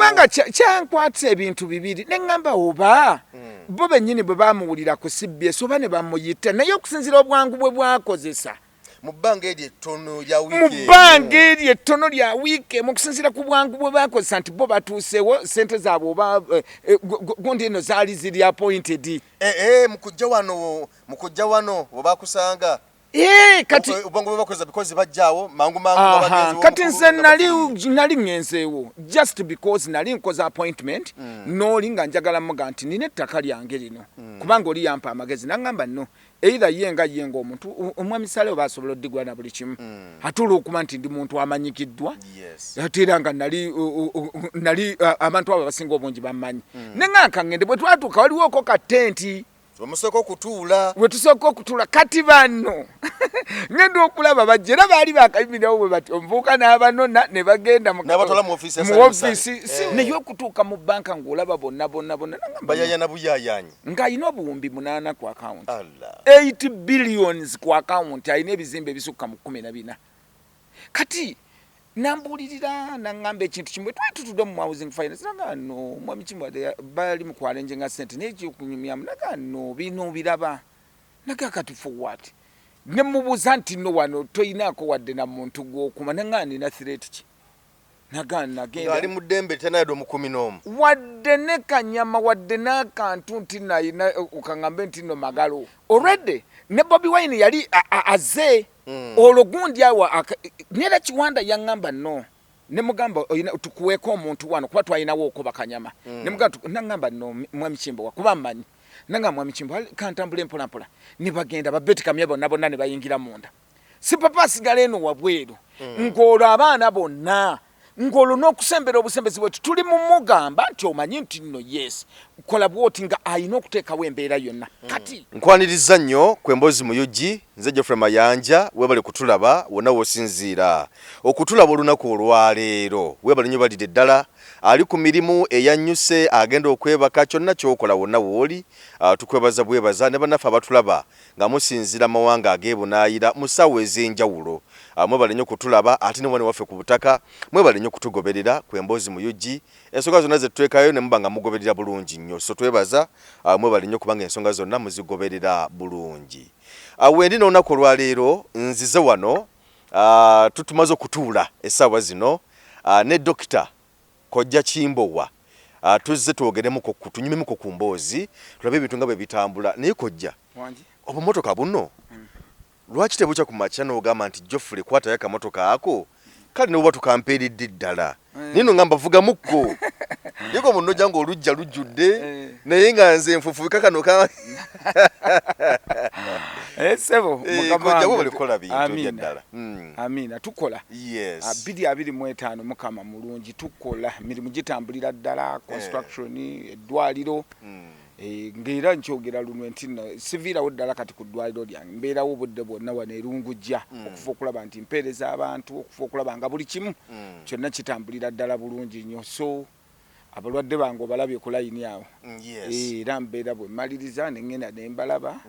kubanga kyankwatisa ebintu bibiri neŋŋamba oba bo bennyini bwe bamuwulira ku CBS oba ne bamuyita naye okusinziira obwangu bwe bwakozesa mu bbanga eryo ettono lya wiiki emu okusinziira ku bwangu bwe bakozesa nti bo batuusewo sente zaabwe oba gundi eno zaali ziri appointed mukujja wano bwe bakusanga kati ubongo bwe bakoza because bajjaawo mangu bagenzi kati nze nali ngenzeewo just because nali nkoza appointment n'oli nga njagala muga nti nina ettaka lyange lino kubanga oli yampa amagezi naŋŋamba nno either ye ng'omuntu omwamisale oba asobola oddigwa na buli kimu atuula okuba nti ndi muntu amanyikiddwa ate era nga nali abantu abo abasinga obungi bammanyi neŋŋanka ŋŋende bwe twatuuka waliwooko ka tenti we tusooka okutuula kati banno ngenda okulaba bajja era baali bakayimirawo bwe bati omuvubuka n'abanona ne bagenda mu ofiisi naye okutuuka mu banka ng'olaba bonna ng'alina obuwumbi 8 ku akawunti 8 billions ku akawunti alina ebizimbe ebisukka mu 14 kati nambuulirira naŋŋamba ekintu kimu twali tutudde mu housing finance naga no mwami kimu bali mu kwalenje nga ssente naye ekyokunyumyamu naga no bino biraba naga kati for what ne mubuuza nti no wano toyinaako wadde na muntu gw'okuma naga nina threat ki naga nagenda ali mu ddembe tenayadde omukumi n'omu wadde ne kanyama wadde n'akantu nti nayina okaŋŋambe nti no magalo already ne Bobi Wine yali aze olwo gundi awo nera Kiwanda yaŋŋamba no ne mugamba tukuweeko omuntu wano kuba twalinawo okuba kanyama ne mugamba naŋŋamba no mwami Kimbo kuba mmanyi nanga mwami Kimbo kantambula mpolampola ne bagenda babeti kamya bonna ne bayingira munda si papa asigala eno wabweru ng'olwo abaana bonna ng'olwo n'okusembera obusembezi bwetu tuli mu mugamba nti omanyi nti nno yes kola bwoti nga ayina okuteekawo embeera yonna kati nkwaniriza nnyo kwemboozi muyugi nze Geoffrey Mayanja webale kutulaba wonna wosinziira okutulaba olunaku olwaleero webale nnyo balidde ddala ali ku mirimu eyanyuse agenda okwebaka kyonna kyokola wonna wooli tukwebaza bwebaza ne bannaffe abatulaba nga musinzira mawanga ageebunaayira mu ssaawa ez'enjawulo mwebale nnyo kutulaba ate ne wane waffe ku butaka mwebale nnyo kutugoberera kwemboozi muyugi ensonga zonna ze tutwekayo ne muba nga mugoberera bulungi nnyo so twebaza mwebale nnyo kubanga ensonga zonna muzigoberera bulungi wendi n'olunaku olwaleero nzize wano tutumaze okutuula essaawa zino ne Dr. Kojja Kimbowa tuzze twogeremuko tunyumemuko ku mboozi tulabe ebintu nga bwe bitambula naye Kojja obumotoka buno lwaki tebucha ku makya n'ogamba nti Geoffrey kwatayo akamotoka ako kale ne buba tukampeeredde ddala nino ngamba vuga mukko yeko muno jangu olujja lujjudde naye nga nze nfufu kakano ka sebo mukama wange kola bintu ddala amina tukola yes 225 mukama mulungi tukola mirimu gitambulira ddala construction eddwaliro ngera nkyogera luno ntina sivirawo ddala kati ku ddwaliro lyange mbeerawo obudde bwonna wano erungujja okufa okulaba nti mpeereza abantu okufa okulaba nga buli kimu kyonna kitambulira ddala bulungi nnyo so abalwadde bange obalabye ku layini awo era mbeera bwe mmaliriza neŋŋenda ne mbalaba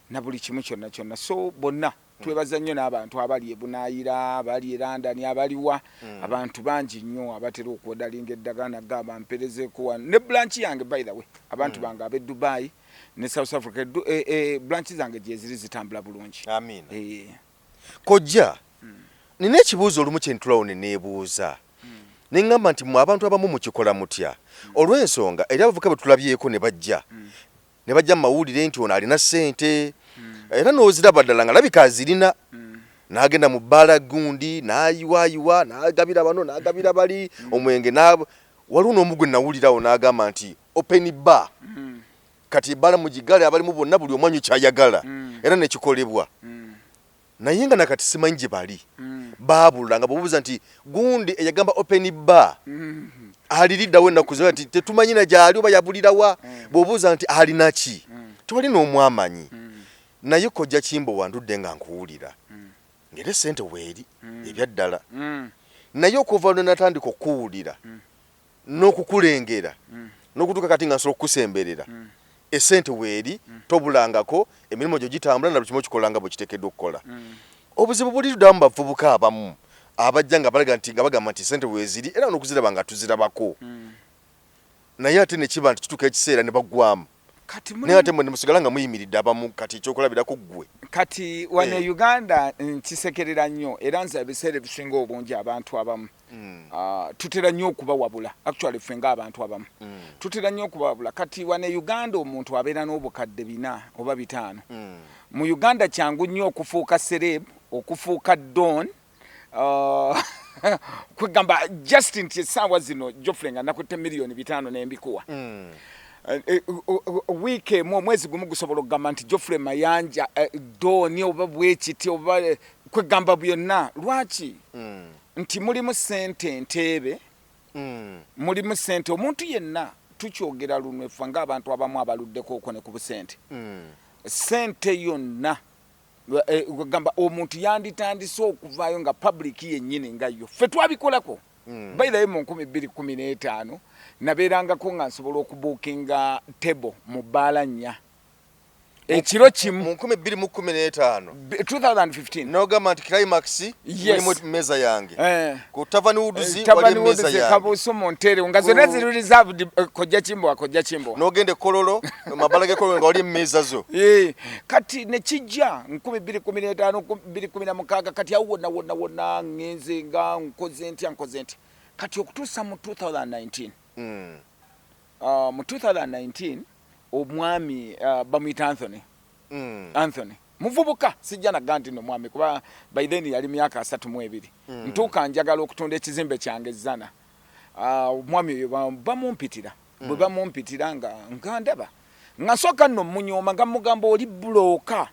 na buli kimu kyonna so bonna twebaza nnyo n'abantu abali ebunaayira abali e London abaliwa abantu bangi nnyo abatera okwodalinga eddagala nagamba mperezeeko ne branch yange by the way abantu bange ab'e Dubai ne South Africa branch zange gye ziri zitambula bulungi amina Kojja nina ekibuuzo olumu kye ntulawo ne neebuuza neŋŋamba nti mu abantu abamu mukikola mutya olw'ensonga eri abavuka bwe tulabyeko ne bajja mu mawulire nti ono alina ssente era n'oziraba ddala nga labika azirina n'agenda mu bbaala gundi n'ayiwaayiwa n'agabira bano n'agabira bali omwenge waliwo n'omugwe nawulirawo n'agamba nti open bar kati bbaala mugigale abalimu bonna buli omwanyu kyayagala era nekikolebwa naye nga nakati simanyi gye bali baabulula nga bwebuuza nti gundi eyagamba open bar aliriddawo ennaku zona nti tetumanyi na gyali oba yabulirawa bw'obuuza nti alina ki tewali n'omwamanyi naye Kojja Kimbowa ndudde nga nkuwulira ngere ssente weeri ebyaddala naye okuva lwe natandika okuwulira n'okukulengera n'okutuuka kati nga nsobola okukusemberera essente weeri tobulangako emirimu gyo gitambula na buli kimu okikolanga bwe kiteekeddwa okukola obuzibu buli tuddamu bavubuka abamu abajja nga balaga nti nga bagamba nti ssente weeziri era n'okuziraba nga tuzirabako naye ate ne kiba nti kituuka ekiseera ne baggwamu naye ate mwe ne musigala nga muyimiridde abamu kati ekyokulabirako ggwe kati wano Uganda nkisekerera nnyo era nze ebiseera ebisinga obungi abantu abamu tutera nnyo okubawabula actually ffe ng'abantu abamu tutera nnyo okubawabula kati wano Uganda omuntu abeera n'obukadde 4 oba 5 mu Uganda kyangu nnyo okufuuka celeb okufuuka don kwegamba just nti essaawa zino Geoffrey nga nakutte miliyoni 5 n'embikuwa week emu omwezi gumu gusobola okugamba nti Geoffrey Mayanja doni oba bwekiti oba kwegamba byonna lwaki nti mulimu ssente nteebe mulimu ssente omuntu yenna tukyogera luno effa ng'abantu abamu abaluddeko okwo ne ku busente ssente yonna kwegamba omuntu yanditandise okuvaayo nga public yennyini nga yo ffe twabikolako by the way mu 2015 nabeerangako nga nsobola okubuukinga table mu bbaala 4 ekiro kimu mu 2015 2015 nogamba nti climax mulimu meza yange ku Tavani Woods wali meza yange Kabuso Montero nga zonna ziri reserved kojja kimbo nogende Kololo mabala ge Kololo nga wali meza zo kati ne kijja 2015 2016 kati awo wonna ngenze nga nkoze ntya kati okutuusa mu 2019 mu 2019 omwami bamuyita Anthony muvubuka sijja naga nti no mwami kuba by then yali myaka 32 ntuuka njagala okutunda ekizimbe kyange Zana omwami oyo bamumpitira bwe bamumpitira nga ndaba nga nsooka nno munyoma nga mugamba oli bulooka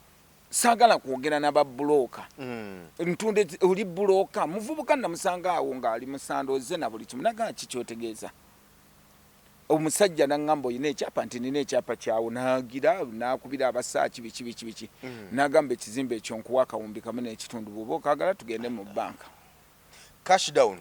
saagala kwogera n'ababulooka ntunde oli bulooka muvubuka namusanga awo ng'ali musandoze na buli kimu naga kikyotegeeza omusajja nangamba oyina ekyapa nti nina ekyapa kyawo nagira nakubira abasaaki biki nagamba ekizimbe ekyo nkuwa akawumbi kamu n'ekitundu bwoba okaagala tugende mu banka cash down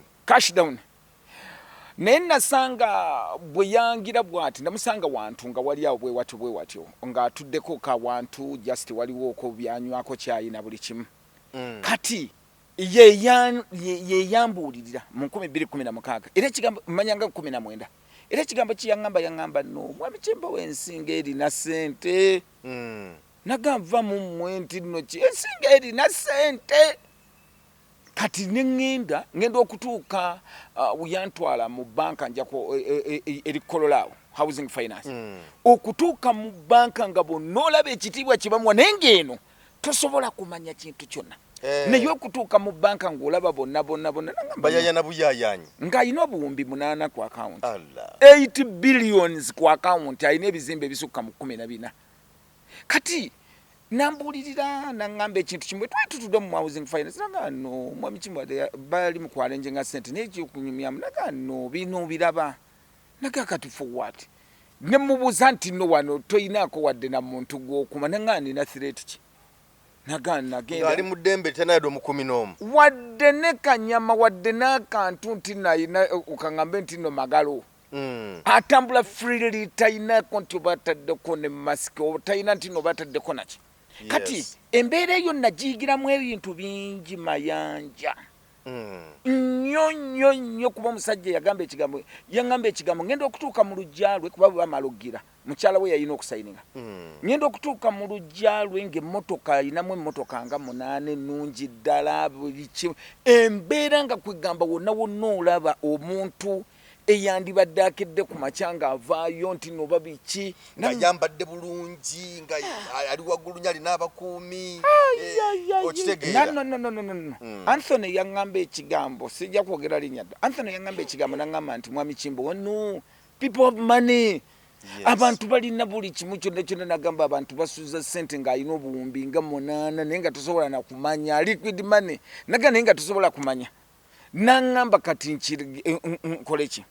naye nasanga bwe yangira bw'ati namusanga wantu nga wali awo bwe watyo ng'atuddeko kawantu just waliwoo oko byanywako kyayi na buli kimu kati yeyambuulirira mu 2016 era ekigambo mmanyanga 19 era ekigambo yangamba no mwami Kimbo w'ensinga erina ssente nagamba mu mmwe nti nno ensinga erina ssente kati ngenda okutuuka yantwala mu banka njako eri Kololao housing finance okutuuka mu banka nga bonna olaba ekitiibwa kibamuwa naye ng'eno tosobola kumanya kintu kyonna naye okutuuka mu banka ng'olaba bonna bayayana buyayanyi ng'alina obuwumbi 8 ku account 8 billions ku account alina ebizimbe ebisukka mu 14 kati nambuulirira nangamba ekintu kimwe twali tutudde mu housing finance naga no mwami Kimbo bali mu kwalenje nga ssente naye ekyokunyumyamu naga no bino biraba naga kati for what ne mubuuza nti no wano toyinaako wadde na muntu gw'okuma nanga nina threat ki nagenda ali mu ddembe tenayadde mu 11 wadde ne kanyama wadde n'akantu nti nayina okangambe nti no magalo atambula freely tayinako nti oba ataddeko ne mask tayina nti no oba ataddeko naki kati embeera eyo nagiyigiramu ebintu bingi mayanja nnyo kuba omusajja yagamba ekigambo ngenda okutuuka mu lujja lwe kuba bamalogira mukyala we yalina okusayininga ngenda okutuuka mu lujja lwe ng'emmotoka ayinamu emmotoka nga 8 ennungi ddala buli kimu embeera nga kwegamba wonna olaba omuntu eyandibadde akedde ku makyanga avaayo nti noba biki nga yambadde bulungi nga ali waggulu nnyo alina abakuumi okitegeera no. Anthony yangamba ekigambo sijja kwogera linnya dda Anthony yangamba ekigambo nangamba nti mwami Kimbo no people have money abantu balina buli kimu kyonna nagamba abantu basuuza ssente ng'alina obuwumbi nga 8 naye nga tosobola nakumanya liquid money naga naye nga tosobola kumanya nangamba kati nkole ki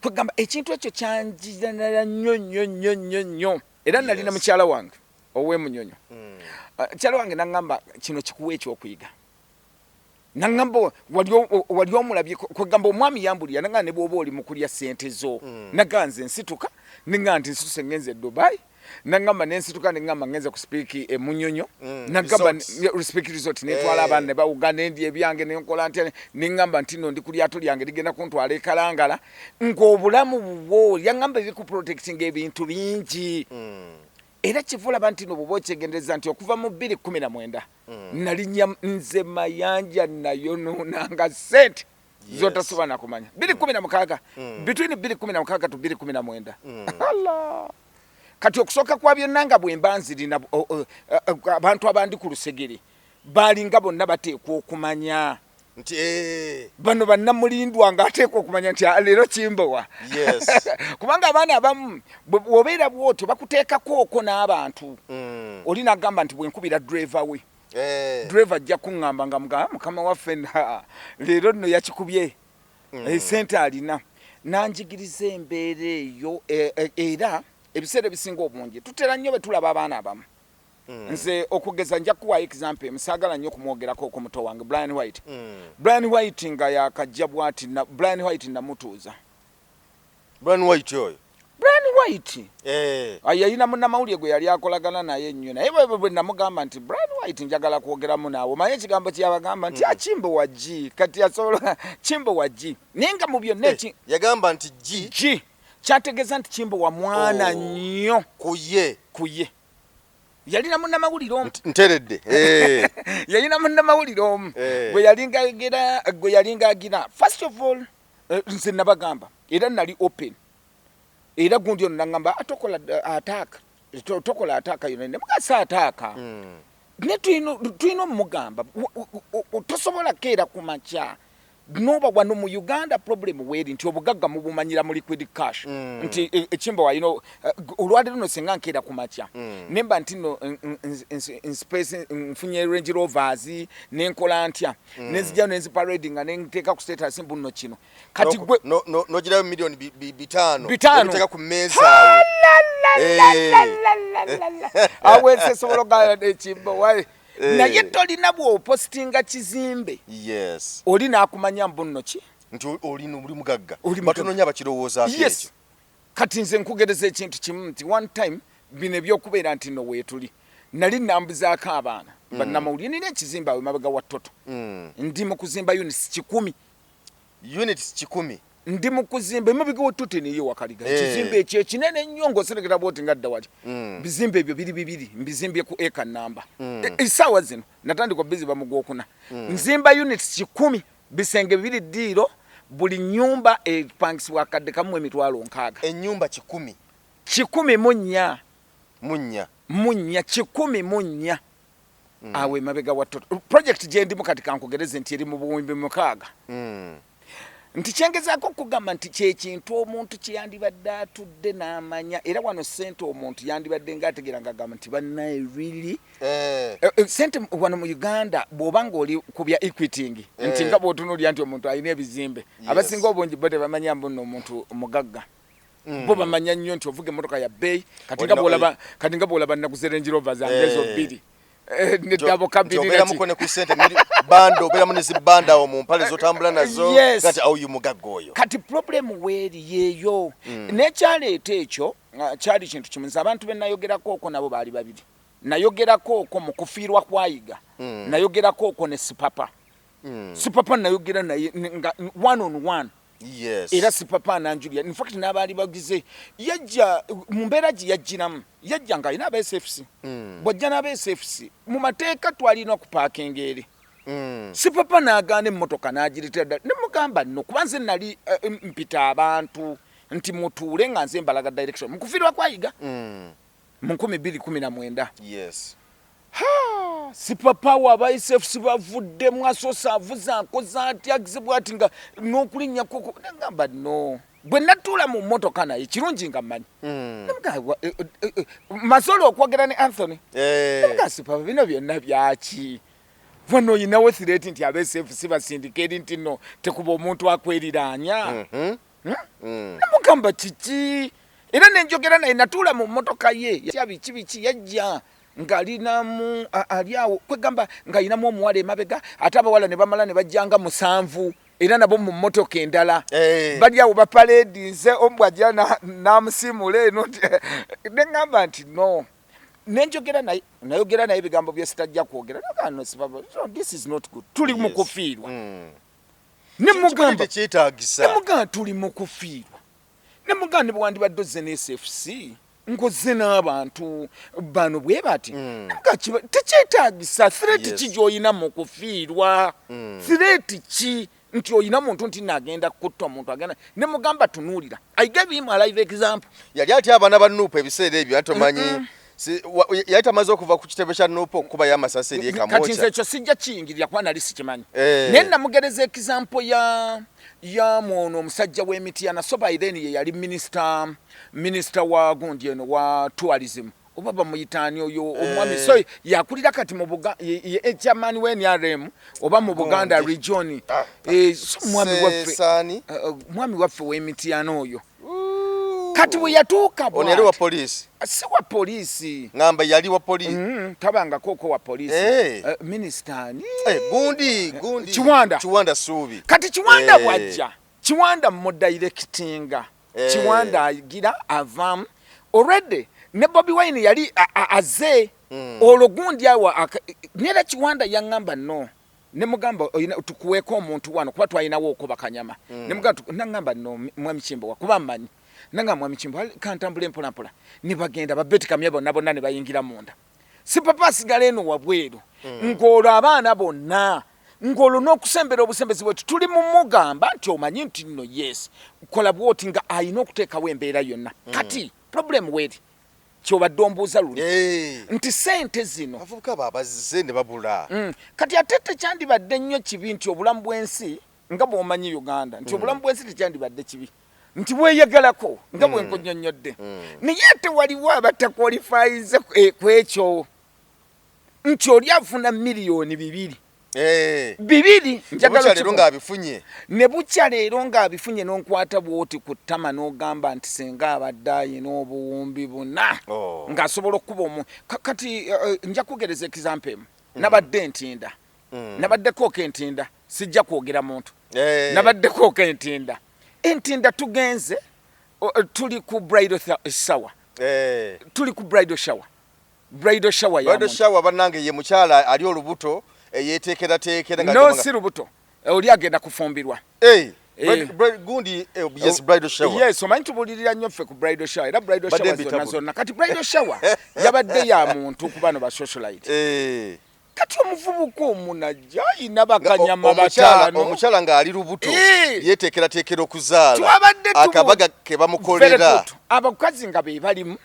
kwegamba ekintu ekyo kyanjirana nnyo era nalina mukyala wange ow'emunyonyo mukyala wange nangamba kino kikuwa ekyokuyiga nangamba wali omulabye kwegamba omwami yambulira nanga ne bw'oba oli mu kulya ssente zo naga nze nsituka ninga nti nsuse ngenze Dubai nangamba nensituka nengamba ngenze ku speak Munyonyo nagamba speak resort netwala abana ne bawugana endi ebyange nenkola ntya nengamba ntino ndi kulyato lyange ligenda kuntwala ekalangala ng'obulamu bwo yangamba biku protecting ebintu bingi era kivula bantu no bobo kyegendereza nti okuva mu 2019 nalinya nze mayanja nayo nanga set zotasoba nakumanya 2016 between 2016 to 2019 Allah kati okusoka kwa byonnanga bwembanzirina abantu abandi ku lusegere balinga bonna bateekwa okumanya nti bano bannamulindwa ng'ateekwa okumanya nti leero kimbowa kubanga abaana abamu bw'obeera bw'otyo bakuteekako okwo n'abantu oli n'agamba nti bwenkubira driver we driver ajja kuŋŋamba nga mukama waffe leero nno yakikubye esente alina nanjigiriza embeera eyo era ebiseera ebisinga obungi tutera nnyo bwe tulaba abaana abamu nze okugeza nja kuwa example msagala nnyo kumwogerako ku muto wange Brian White Brian White nga yakajja bwati na Brian White namutuuza Brian White oyo Brian White ayina munnamawulire gwe yali akolagana naye nnyo naye bwe namugamba nti Brian White njagala kwogeramu naawe manye ekigambo kyabagamba nti akimbo wa G kati asobola kimbo wa G nenga mu byonna yagamba nti G kyategeeza nti kimbo wa mwana nnyo kuye yalina munnamawulire omu nteredde yalina munnamawulire omu gwe yalinga agira first of all nze nabagamba era nali open era gundi ono nagamba atokola tokola ataka yona ne mugasa ataka ne tulina omugamba tosobola keera ku makya noba wano mu Uganda problem weri nti obugagga mubumanyira mu liquid cash nti ekimbo wayino olwade luno senga nkera ku makya nemba ntino space mfunye Range Rovers nenkola ntya nezijja nenzi parading nenteka ku status mbuno kino kati gwe no gira million 5 biteka ku meza awe se sobolo ga ekimbo wae naye tolina bw'opostinga kizimbe oli n'akumanya mbuno ki nti oli mugagga batononya abakirowoozaako ekyo kati nze nkugereza ekintu kimu nti one time bino ebyokubeera nti nno weetuli nali nambuzaako abaana bannamawulire nina ekizimbe awe mabega wa Toto ndi mu kuzimba units 10 ndi mu kuzimba emabega wa Toto niyo wakaliga ekizimbe ekyo ekinene nnyo ng'oserekera bwoti ngadda wali bizimbe ebyo biri mbizimbye ku eka namba essaawa zino natandikwa bizi bamugwokuna nzimba units 10 bisenge bibiri ddiiro buli nnyumba epangisibwa akadde kamu emitwalo 6 ennyumba 10 munya 10 awe mabega wa Toto project gye ndimu kati kankugereze nti eri mu buwumbi 6 nti kyengezaako okugamba nti kyekintu omuntu kyeyandibadde atudde n'amanya era wano sente omuntu yandibadde ng'ategeera ng'agamba nti bannaye really sente wano mu Uganda bw'oba ng'oli ku bya equiting nti nga bw'otunuulira nti omuntu alina ebizimbe abasinga obungi bo tebamanya mbu nno omuntu omugagga bo bamanya nnyo nti ovuga emmotoka ya bbeeyi kati nga bw'olaba naguze Range Rover zange ezo 2 nedabo kabiri obera mukone ku sente bando obera munezi banda o mu mpale zotambula nazo kati au yumugaggoyo kati problem weri yeyo nekyaleeta ekyo kyali kintu kimunza abantu benayogerako okwo nabo baali babiri nayogerako okwo mu kufiirwa kwayiga nayogerako okwo ne Sipapa Sipapa nayogera naye one on one era Sipapa nanjulia in fact n'abaali bagize yajja mu mbeera gye yajjiramu yajja nga alina aba-SFC bwajja n'aba-SFC mu mateeka twalina okupaakinga eri Sipapa n'agaana emmotoka n'agiritira ddala ne mugamba nno kuba nze nali mpita abantu nti mutuule nga nze mbalaga direction mu kufiirwa kwayiga mu 2019 Sipapa w'aba-SFC bavudde mwasosa avuza nkoza atya agizibwa ati nga n'okulinnya koko ngamba no bwe natuula mu mmotoka naye kirungi nga mmanyi masolo okwogera ne Anthony Sipapa bino byonna byaki wano oyinawo threat nti aba-SFC basindikeeri nti no tekuba omuntu akweriraanya namugamba kiki era nenjogera naye natuula mu mmotoka ye biki yajja ngalinamu aliawo kwegamba ngalinamu omuwala emabega ate abawala ne bamala ne bajjanga 7 era nabo mu mmotoka endala bali awo bapaledinze ombwajja n'amusimula eno ne ngamba nti no nenjogera nayogera naye ebigambo bye sitajja kwogera this is not good tuli mu kufiirwa ne mugamba tuli mu kufiirwa ne mugamba ne bwandibadde ozze ne SFC nkoze n'abantu bano bwe bati tekyetaagisa threat ki gy'olina mu kufiirwa threat ki nti oyina muntu nti nagenda kutta omuntu agenda ne mugamba tunuulira I gave him a live example yali ati abaana ba Nuupu ebiseera ebyo atomanyi yali tamaze okuva ku kitebe kya Nuupu okuba y'amasasi eri ekamwoca kati nze ekyo sijja kiyingirira kuba nali sikimanyi naye namugereza example ya mwono omusajja w'Emityana so by then ye yali minister wa gundi eno wa tourism oba bamuyitaani oyo omwami so yakulira kati mu chairman w'NRM oba mu Buganda region mwami waffe w'Emityana oyo kati bwe yatuuka bw'ati oneri wa poliisi si wa poliisi ngamba yali wa poliisi tabanga koko wa poliisi ministani gundi Kiwanda Suubi kati Kiwanda bwajja Kiwanda mu directinga Kiwanda agira avam already ne Bobi Wine yali aze olwo gundi awa nera Kiwanda yangamba no ne mugamba tukuweko omuntu wano kuba twalinawo okuba Kanyama ne mugamba nangamba no Mwami Kimbo wakuba mmanyi nanga Mwami Kimbo kantambule mpola ne bagenda babeti kamya bonna ne bayingira munda si papa asigala eno wabweru ng'olwo abaana bonna ng'olwo n'okusembera obusembezi bwetu tuli mu mugamba nti omanyi nti nno yes kola bwoti nga ayina okuteekawo embeera yonna kati problem weri kyobadde ombuuza luli nti sente zino abavubuka babazze ne babula kati ate tekyandibadde nnyo kibi nti obulamu bw'ensi nga bw'omanyi Uganda nti obulamu bw'ensi tekyandibadde kibi nti bweyagalako nga bwe nkunyonnyodde naye ate waliwo abatakwalifayize ku ekyo nti oli afuna miliyoni 2 njagala leero ng'abifunye ne bukya leero ng'abifunye n'onkwata bwoti ku ttama n'ogamba nti senga abadde ayina obuwumbi buna ng'asobola okuba kati nja kugereza example emu nabadde ntinda nabaddeko entinda sijja kwogera muntu nabaddeko entinda tugenze tuli ku bridal shower bannange ye mukyala ali olubuto yeteekerateekera no si lubuto oli agenda kufumbirwa gundi bridal shower yes omanyi tubulirira nnyo ffe ku bridal shower era bridal shower zonna kati bridal shower yabadde ya muntu ku bano ba socialite kati omuvubuka omunajja ayina bakanyama bataano omukyala ng'ali lubuto yeteekerateekera okuzaala akabaga ke bamukolera abakazi nga be balimu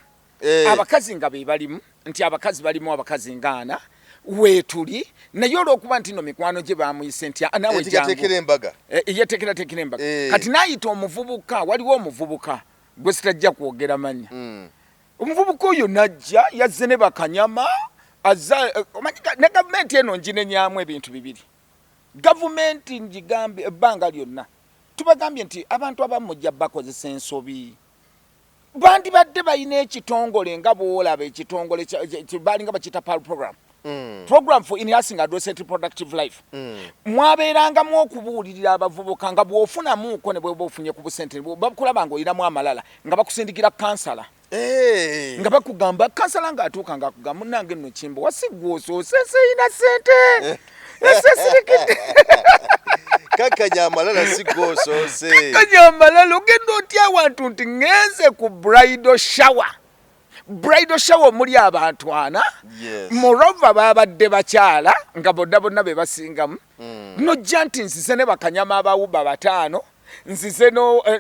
nti abakazi balimu abakazi ngaana weetuli naye olw'okuba nti no mikwano gye bamuyise nti nawe yeteekerateekera embaga kati n'ayita omuvubuka waliwo omuvubuka gwe sitajja kwogera mannya omuvubuka oyo najja yazze ne bakanyama ne gavumenti eno nginenyamu ebintu bibiri gavumenti ngigambe ebbanga lyonna tubagambye nti abantu abamu mujja bakozesa ensobi bandibadde balina ekitongole nga bwolaba ekitongole balinga bakita PAL program for enhancing adolescent productive life mwabeerangamu okubuulirira abavubuka nga bw'ofunamuuko ne bweba ofunye ku busente bakulaba ng'olinamu amalala nga bakusindikira kansala nga bakugamba kansala ng'atuuka ng'akugamba munnange nno Kimbo wasigwosoose seyina sente esesirikidde kakanya amalala sigwosoose kakanya amalala ogenda otya awantu nti ngenze ku bridal shower omuli abantu 4 moreover babadde bakyala nga bonna be basingamu nojja nti nzize ne bakanyama abawuba 5 nzize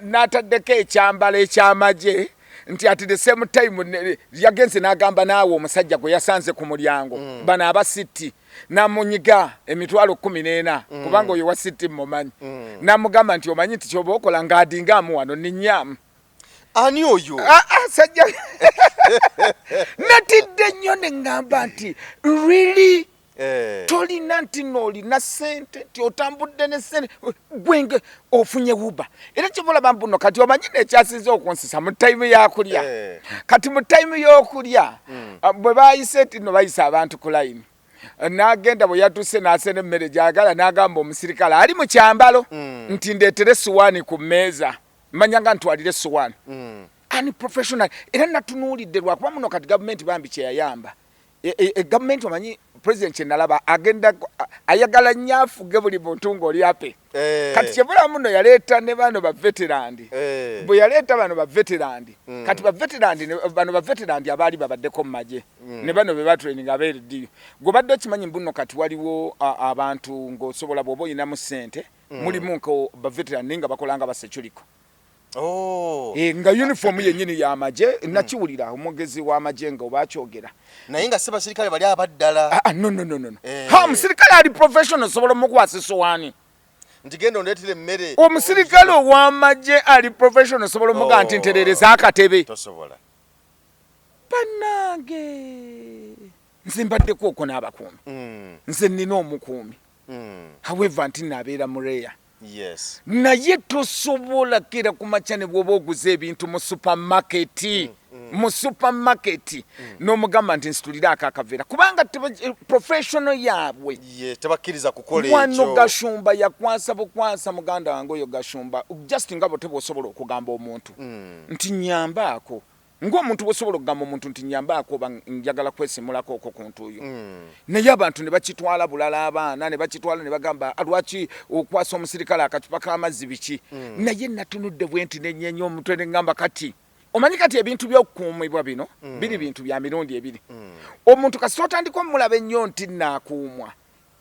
n'ataddeko ekyambalo ekyamagye nti at the same time yagenze n'agamba naawe omusajja gwe yasanze ku mulyango bano abasiti namunyiga emitwalo 14 kubanga oyo wasiti mumanyi namugamba nti omanyi nti kyoba okola ng'adingamu wano ninnyamu ani oyo sajja natidde nnyo ne ngamba nti really tolina nti n'olina sente nti otambudde ne sente gwenge ofunye wuba era kibulaba mbuno kati omanyi nekyasinze okunsisa mu time yakulya kati mu time y'okulya bwe bayise nti no bayisa abantu ku line n'agenda bwe yatuuse n'asena emmere gy'agala n'agamba omusirikale ali mu kyambalo nti ndeetere essuwaani ku mmeeza mmanya nga ntwalire essuwaani ani professional era natunuulidde lwakuba muno kati gavumenti bambi kye yayamba gavumenti omanyi president kyenalaba agenda ayagala nnyo afuge buli muntu ng'oli ape kati kyebula muno yaleeta ne bano baveterandi bwe yaleeta bano baveterandi kati bano baveterandi abaali babaddeko mu magye ne bano be batraining abeeriddiyo gwe badde okimanyi mbuno kati waliwo abantu ng'osobola bw'oba oyinamu ssente mulimu nko baveterandi nga bakola nga basecuriko nga uniform yennyini y'amagye nakiwulira omwogezi w'amagye nga oba akyogera naye nga si basirikale bali abaddala no ha omusirikale ali professional osobola omukwasa essowaani nti genda ondeetera emmere omusirikale ow'amagye ali professional osobola omugaa nti nterereza akatebe tosobola bannange nze mbaddeko okwo n'abakuumi nze nnina omukuumi however nti naabeera mureya yes naye tosobola kera ku makya ne bw'oba oguza ebintu mu supamaketi n'omugamba nti nsituliraako akaveera kubanga professional yaabwe tebakkiriza kukola ekyo wano gashumba yakwasa bukwasa muganda wange oyo gashumba just nga bote bw'osobola okugamba omuntu nti nyambaako ng'omuntu bw'osobola okugamba omuntu nti nyambaako oba njagala kwesimulako okwo ku ntuuyo naye abantu ne bakitwala bulala abaana ne bakitwala ne bagamba lwaki okwasa omusirikale akacupa k'amazzi biki naye natunudde bwe nti nenyenya omutwe ne ngamba kati omanyi kati ebintu by'okukuumibwa bino biri bintu bya mirundi ebiri omuntu kasita otandika omulaba ennyo nti naakuumwa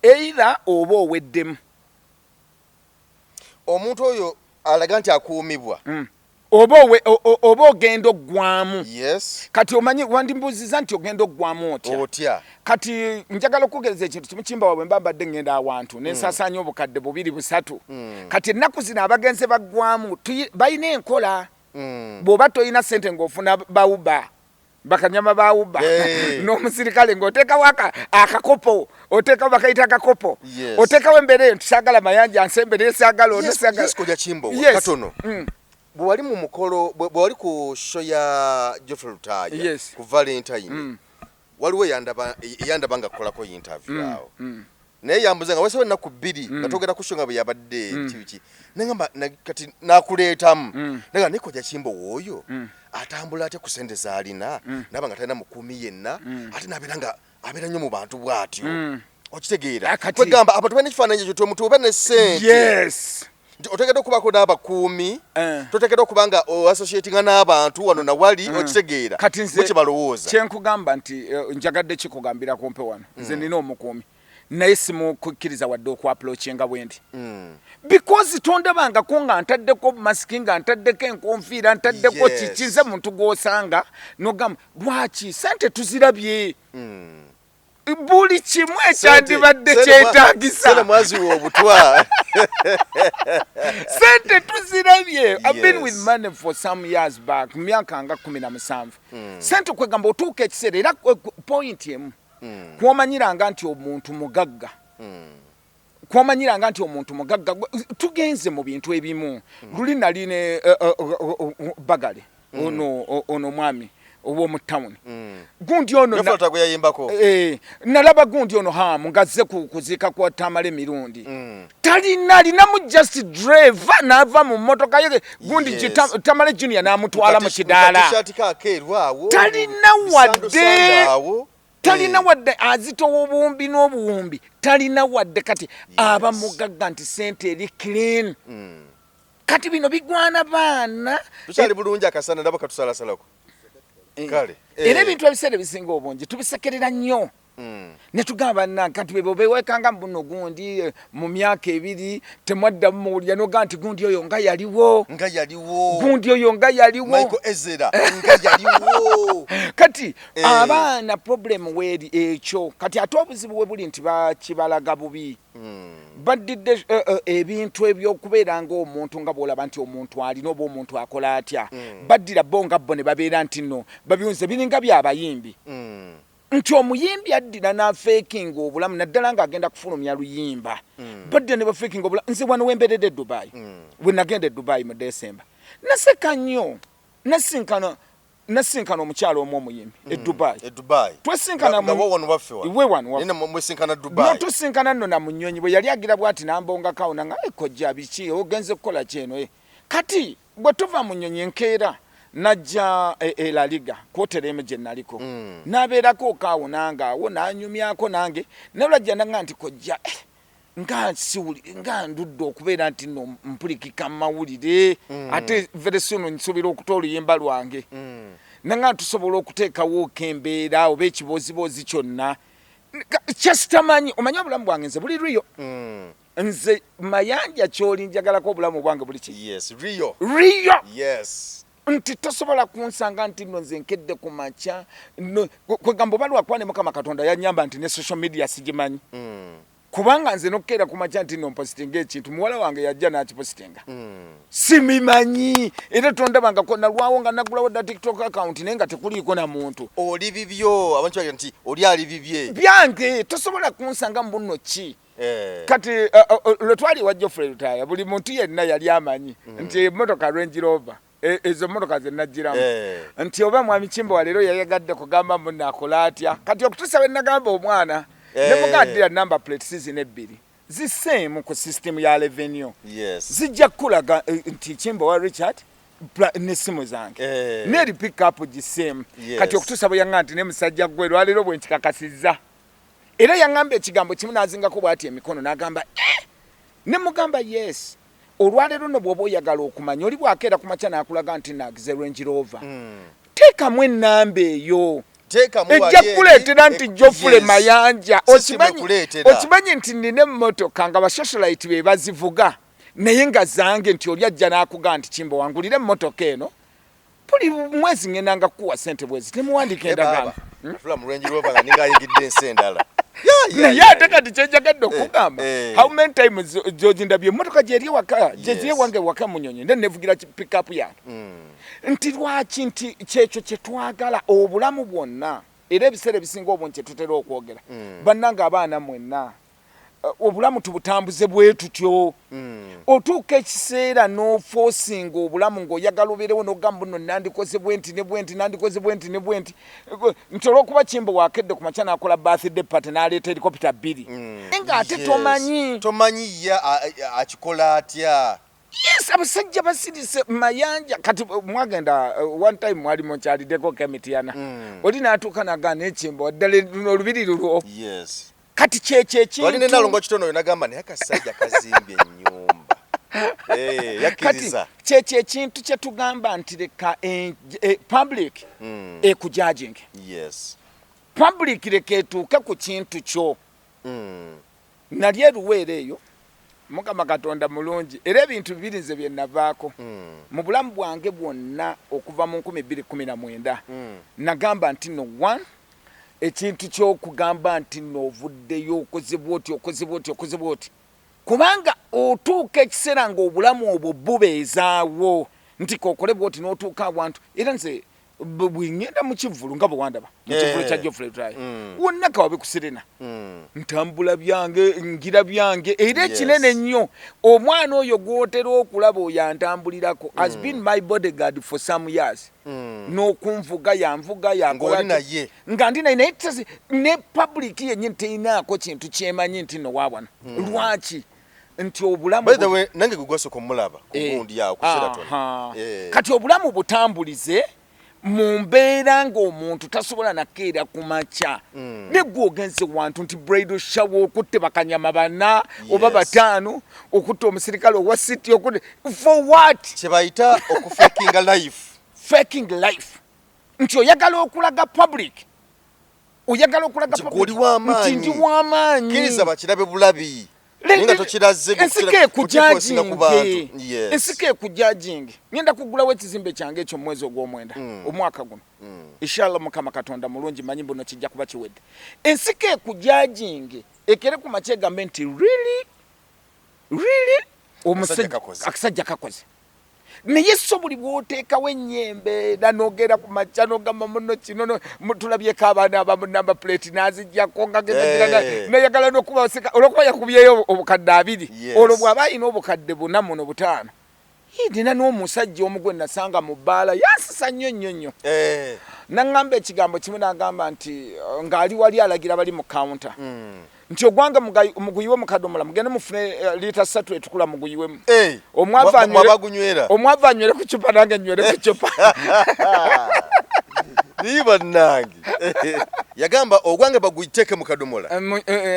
era oba oweddemu omuntu oyo alaga nti akuumibwa oba ogenda oggwamu yes kati omanyi wandimbuuziza nti ogenda oggwamu otya kati njagala okugereza ekintu kimu kimba wabwe mba mbadde ngenda awantu nensaasaanya obukadde 2-3 kati ennaku zino abagenze baggwamu balina enkola bw'oba toyina ssente ng'ofuna bawuba bakanyama bawuba n'omusirikale ng'oteekawo akakopo oteekawo bakayita akakopo oteekawo embeera eyo ntisaagala mayanja nsembere saagala onosaagala kimbo katono bwe wali mu mukolo bwe wali ku show ya Geoffrey Lutaya ku Valentine waliwo yandaba nga kukolako interview awo naye yambuza nga wasewo ennaku 2 nga togera ku show nga bwe yabadde kiki nengamba kati nakuleetamu naga nekojja kimbo wooyo atambula ate ku sente zaalina naba nga talina mukuumi yenna ate abeera nnyo mu bantu bw'atyo okitegeera kwegamba abantu balina ekifaananyi ekyo omuntu oba ne ssente oteekeddwa okubako n'abakuumi toteekeddwa okuba nga oassociatinga n'abantu wano nawali okitegeera mukibalowooza kyenkugamba nti njagadde kikugambira kumpe wano nze nina omukuumi naye simukukkiriza wadde okwapulokinga bwe ndi because tondabangako nga ntaddeko masiki nga ntaddeko enkonfiira ntaddeko kiki nze muntu gw'osanga nogamba lwaki sente tuzirabye buli kimu ekyandibadde kyetaagisa mwaziwa obutwa sente tuzirabye I've been with money for some years back myaka nga 17 sente kwegamba otuuka ekiseera era point emu kwomanyiranga nti omuntu mugagga tugenze mu bintu ebimu luli nali ne bagale ono mwami ow'omu town gundi ono nalaba gundi ono hamu ngazze kuziika kwa Tamale mirundi alinamu just driver n'ava mu mmotoka ye gundi Tamale Junior n'amutwala mu kidaala talina wadde azitowa obuwumbi n'obuwumbi talina wadde kati aba mugagga nti sente eri clean kati bino bigwana baana tukyali bulungi akasana ndaba katusalasalako kale era ebintu ebiseera ebisinga obungi tubisekerera nnyo ne tugamba kati bebewekanga mbuno gundi mu myaka 2 temwaddamu muwulira noga nti gundi oyo nga yaliwo gundi oyo nga yaliwo Michael Ezra nga yaliwo kati abaana problem weeri ekyo kati ate obuzibu we buli nti bakibalaga bubi baddidde ebintu ebyokubeera ng'omuntu nga bw'olaba nti omuntu alina oba omuntu akola atya baddira bo nga bo ne babeera nti nno babyunze biringa byabayimbi nti omuyimbi addira n'afeekinga obulamu naddala ng'agenda kufulumya luyimba badde ne bafeekinga obulamu nze wano wemberedde e Dubai we nagenda e Dubai mu December naseka nnyo nasinkana nasinkana omukyalo omwo omuyimbi Dubai twesinkana iwe wano nina mwesinkana Dubai tusinkana nno na Munyonyi bwe yali agira bwati nambonga kauna nga ekojja biki ogenze kukola kyeno kati bwe tuva Munyonyi enkeera najja La Liga kwotereme gye naliko nabeerako kaawunanga awo nanyumyako nange nalwajja nanga nti kojja nga ndudde okubeera nti no mpulikika mawulire ate very soon nsuubira okuta oluyimba lwange nanga tusobola okuteekawo embeera oba ekibooziboozi kyonna kyasitamanyi omanyi obulamu bwange nze buli Rio nze Mayanja kyoli njagalako obulamu bwange buli ki Rio nti tosobola kunsanga nti nno nze nkedde ku makya kwegamba oba lwakuba ne Mukama Katonda yanyamba nti ne social media sigimanyi kubanga nze nokkeera ku makya nti nno mpositinga ekintu muwala wange yajja n'akipositinga simimanyi era tondabangako nalwawo nga nagulawo dda TikTok account naye nga tekuliiko na muntu oli bibyo abantu bagira nti oli ali bibye byange tosobola kunsanga mu bunno ki kati lwe twali wa Geoffrey Lutaya buli muntu yenna yali amanyi nti emmotoka Range Rover ezo mmotoka ze najjiramu nti oba mwami Kimbo wa leero yayagadde kugamba munne akola atya kati okutuusa bwe nagamba omwana ne mugaddira number plate season 2 zisame ku system ya revenue zijja kulaga nti Kimbo wa Richard n'essimu zange neri pick up gisame kati okutuusa bwe yaŋŋamba nti ne musajja gwe lwaleero bwe nkikakasizza era yaŋŋamba ekigambo kimu n'azingako bw'ati emikono n'agamba ne mugamba yes olwaleero no bw'oba oyagala okumanya oli bwakeera ku makya n'akulaga nti naagize Range Rover teekamu ennamba eyo ejja kuleetera nti Geoffrey Mayanja okimanyi nti nina emmotoka nga basocialite be bazivuga naye nga zange nti oli ajja n'akuga nti Kimbo wangulira emmotoka eno buli mwezi ngenda nga kuwa ssente bwezi temuwandiika endagaano naye ate kati kyenjagadde okugamba how many times George ndabye emmotoka gyeri waka gyezire wange waka Munyonyi nde nevugira pickup yange nti lwaki nti kyekyo kye twagala obulamu bwonna era ebiseera ebisinga obungi tutera okwogera bannanga abaana mwenna obulamu tubutambuze bwe tutyo otuuka ekiseera n'oforcinga obulamu ng'oyagala obeerewo n'ogamba nno nandikoze bwenti ne bwenti nandikoze bwenti ne bwenti nti olw'okuba Kimbo waakedde ku makya n'akola birthday party n'aleeta helicopter 2 nga ate tomanyi ye akikola atya yes abasajja basirise Mayanja kati mwagenda one time mwali monkyaliddeko Kemitiana oli n'atuuka n'agaana ekimbo ddala olubiri lulwo kati kyekyekintu wali nenalongo kitono yo nagamba naye akasajja kazimbye ennyumba yakiriza kyekyekintu kye tugamba nti leka public ekujudging public leka etuuke ku kintu kyo nali eruweera eyo Mukama Katonda mulungi era ebintu bibiri nze bye navaako mu bulamu bwange bwonna okuva mu 2019 nagamba nti no one ekintu ky'okugamba nti n'ovuddeyo okoze bwoti kubanga otuuka ekiseera ng'obulamu obwo bubeezaawo nti kokole bwoti n'otuuka abantu era nze bwingenda mu kivulu nga bwe wandaba mu kivulu kya Geoffrey Lutaya wonna kawabe kusirena ntambula byange ngira byange era ekinene nnyo omwana oyo gwotera okulaba oyo antambulirako has been my bodyguard for some years n'okunvuga yanvuga yakola naye nga ndi naye ne public yennyini teyinaako kintu kyemanyi nti no waabwana lwaki nti obulamu by the way nange gugwasoka omulaba kugundi yawo kusera kati obulamu butambulize mu mbeera ng'omuntu tasobola nakeera ku makya ne gwe ogenze wantu nti bridal shower okutte bakanyama bana oba bataano okutte omusirikale owa city okutte for what kye bayita faking life nti oyagala okulaga public nti ndi w'amaanyi kiriza bakirabe bulabi ninga tokiraze ensika ekujajingi ngenda kugulawo ekizimbe kyange ekyo mwezi ogw'omwenda omwaka guno inshallah Mukama Katonda mulungi manyi mbuno kijja kuba kiwedde ensika ekujajingi ekere ku makya egambe nti really akasajja kakoze naye so buli bw'oteekawo ennyembe n'ogera ku makya n'ogamba muno kino tulabyeko abaana abamu namba plate n'aziggyako nga nayagala n'okuba olwokuba yakubyeyo obukadde 2 olwo bw'aba alina obukadde 4 muno 5 nina n'omusajja omu gwe nasanga mu bbaala yansisa nnyo naŋŋamba ekigambo kimu n'agamba nti ng'ali wali alagira bali mu kawunta nti ogwange muguyiwe mu kadomola mugende mufune liita 3 etukula muguyiwemu omwava anywere ku cupa nange nywere ku cupa niba nange yagamba ogwange baguyiteke mu kadomola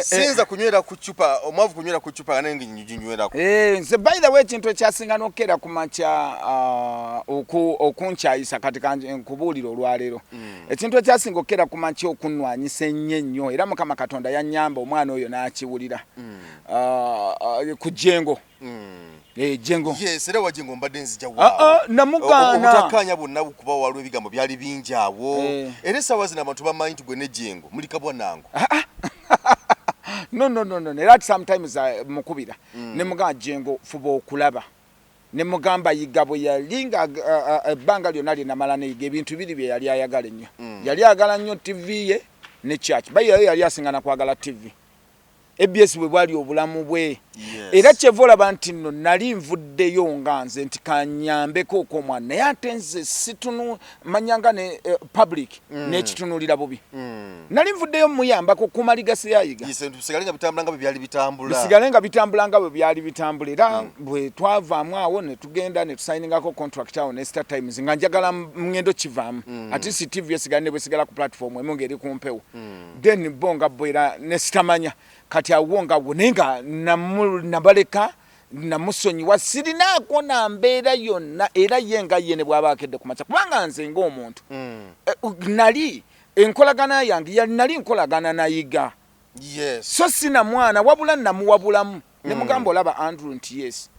sinza kunywera ku cupa omwavu kunywera ku cupa nange njinywerako nze by the way ekintu ekyasinga n'okukera ku makya okunkyayisa kati nkubuulira olwaleero ekintu ekyasinga okukera ku makya okunnwanyisa ennyo era Mukama Katonda yannyamba omwana oyo n'akiwulira ku Jengo Jengo yes era wajengo mbadde nzija waawo namugana obutakanya bonna kuba waliwo ebigambo byali bingi awo era essaawa zino abantu bamanyi nti gwe ne Jengo muli kabwanango no era sometimes mukubira ne mugamba Jengo fuba okulaba ne mugamba yiga bwe yalinga ebbanga lyonna linamala neyiga ebintu biri bye yali ayagala ennyo yali ayagala nnyo TV ye ne church bayo yali asingana kwagala TV ABS bwe bwali obulamu bwe era kyevolaba nti nno nali nvuddeyo nga nze nti kanyambeko okw'omwana naye ate nze situnu manyanga ne public n'ekitunulira bubi nali nvuddeyo muyambako kumaligasi yayiga bisigale nga bitambula nga bwe byali bitambula bisigale nga bitambula nga bwe byali bitambula era bwe twavaamu awo ne tugenda ne tusayiningako contract awo ne Star Times nga njagala ngendo kivaamu ate si TV esigale ne bwesigala ku platform emu ng'eri ku mpewo then bonga bwera ne sitamanya kati awo nga wonenga nabaleka namusonyiwa sirinaako na mbeera yonna era yenga yene bw'abaakedde ku makya kubanga nze ng'omuntu nali enkolagana yange nali nkolagana nayiga so sina mwana wabula namuwabulamu ne mugamba olaba Andrew nti yes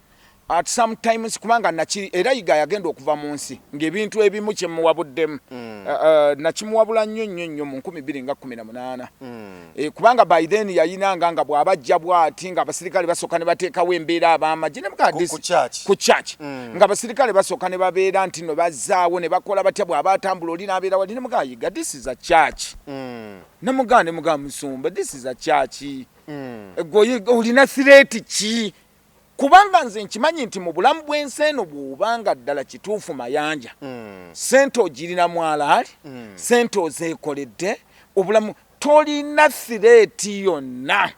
at sometimes kubanga era yiga yagenda okuva mu nsi ng'ebintu ebimu kye muwabuddemu nakimuwabula nnyo mu 2018 kubanga by then yayinanga nga bw'abajja bw'ati nga abasirikale basooka ne bateekawo embeera ab'amagye ne ku church nga abasirikale basooka ne babeera nti no bazzaawo ne bakola batya bw'aba atambula oli n'abeera wali ne mugamba yiga this is a church ne mugamba Musumba this is a church olina threat ki kubanga nze nkimanyi nti mu bulamu bw'ensi eno bw'obanga ddala kituufu mayanja sente ogirina mwalaali sente ozeekoledde obulamu tolina threati yonna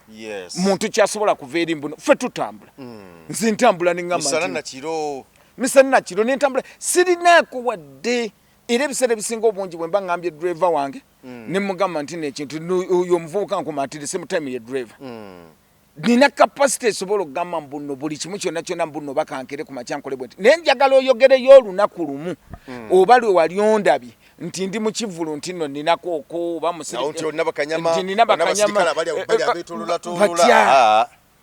muntu kyasobola kuva eri mbuno ffe tutambula nze ntambula misana nakiro nentambula sirinaako wadde era ebiseera ebisinga obungi bwe mba ngambye driver wange ne mugamba nti n'ekintu oyo omuvubuka nkumatire same time ye driver nina capacity esobola okugamba mbuno buli kimu kyonna mbuno bakankere ku makyankole bwe nti naye njagala oyogereyo olunaku lumu oba lwe wali ondabye nti ndi mu kivulu nti nno nina kooko oba nina bakanyama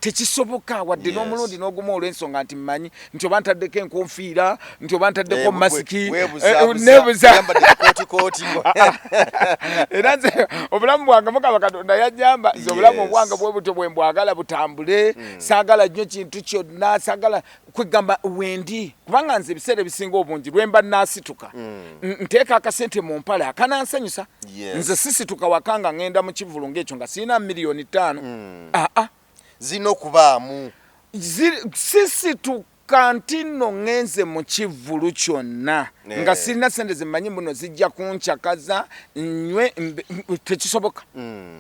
tekisoboka wadde n'omulundi n'ogumu olw'ensonga nti mmanyi nti oba ntaddeko enkonfiira nti oba ntaddeko masiki nebuza era nze obulamu bwange Mukama Katonda yajjamba nze obulamu bwange bwe butyo bwe mbwagala butambule saagala nnyo kintu kyonna saagala kwegamba wendi kubanga nze ebiseera ebisinga obungi lwemba naasituka nteeka akasente mu mpale akanansanyusa nze sisituka wakanga ngenda mu kivulu ng'ekyo nga sirina $5,000,000 zino kubaamu sisituka nti nno ngenze mu kivulu kyonna nga sirina sente zemanyi muno zijja kunkyakaza nywe tekisoboka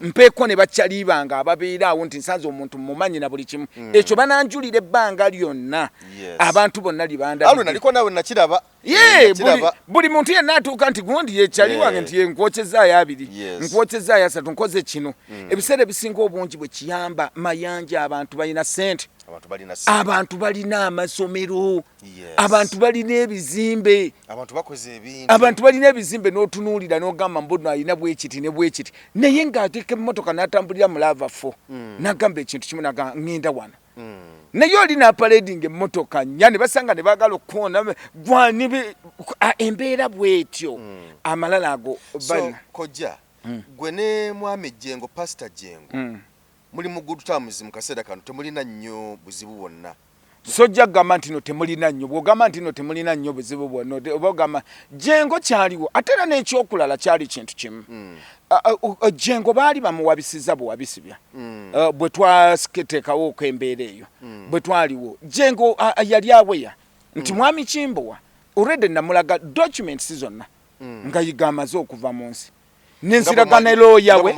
mpeeko ne bakyaliibanga ababeera awo nti nsanze omuntu mumanyi na buli kimu ekyo bananjulira ebbanga lyonna abantu bonna libanda naliko nawe nakiraba buli muntu yenna atuuka nti gundi yekyali wange nti nkwokyezaayo 2 nkwokyezaayo 3 nkoze kino ebiseera ebisinga obungi bwe kiyamba mayanja abantu balina sente abantu balina amasomero abantu balina ebizimbe abantu balina ebizimbe n'otunuulira n'ogamba mbuno alina bwekiti ne bwekiti naye ng'ateeka emmotoka n'atambulira mu lava 4 n'agamba ekintu kimu ngenda wano naye oli n'apaladinga emmotoka nnya ne basanga ne baagala okukoona embeera bw'etyo amalala ago kojja gwe ne mwami Jengo Pastor Jengo muli mu good terms mu kaseera kano temulina nnyo buzibu bwonna sojja gamba nti no temulina nnyo bw'ogamba nti no temulina nnyo buzibu bwonna oba ogamba Jengo kyaliwo ate era n'ekyokulala kyali kintu kimu Jengo baali bamuwabisiza buwabisibya bwe twateekawo okembeera eyo bwe twaliwo Jengo yali aweya nti mwami Kimbowa already namulaga documents zonna nga yiga amaze okuva mu nsi nenziragana lawyer we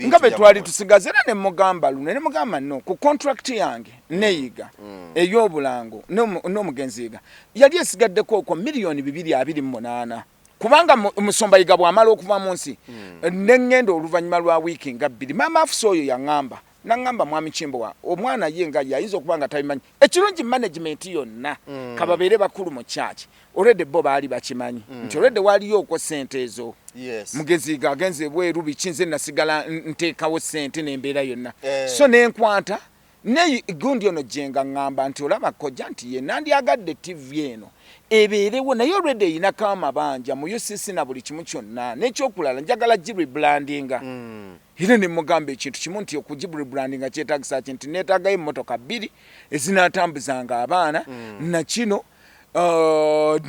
nga bwe twali tusigaze era ne mugamba luno ne mugamba no ku contract yange neyiga ey'obulango n'omugenzi yiga yali esigaddeko ko miliyoni 228 kubanga Musomba yiga bw'amala okuva mu nsi n'engendo oluvannyuma lwa wiiki nga 2 maama afusa oyo yaŋŋamba nangamba mwami Kimbowa omwana yenga yayinza okubanga tabimanyi ekirungi management yonna kababeere bakulu mu church already bo baali bakimanyi nti already waliyo ko sente ezo mugezi gagenze bweru bikinze nasigala nteekawo sente n'embeera yonna so nenkwata ne gundi ono jenga ngamba nti olaba kojja nti ye nandi agadde TV eno ebeerewo naye already eyinako amabanja mu UCC na buli kimu kyonna n'ekyokulala njagala rebrandinga era ne mugamba ekintu kimu nti okugirebrandinga kyetagisa nti neetagayo emmotoka 2 ezinatambuzanga abaana na kino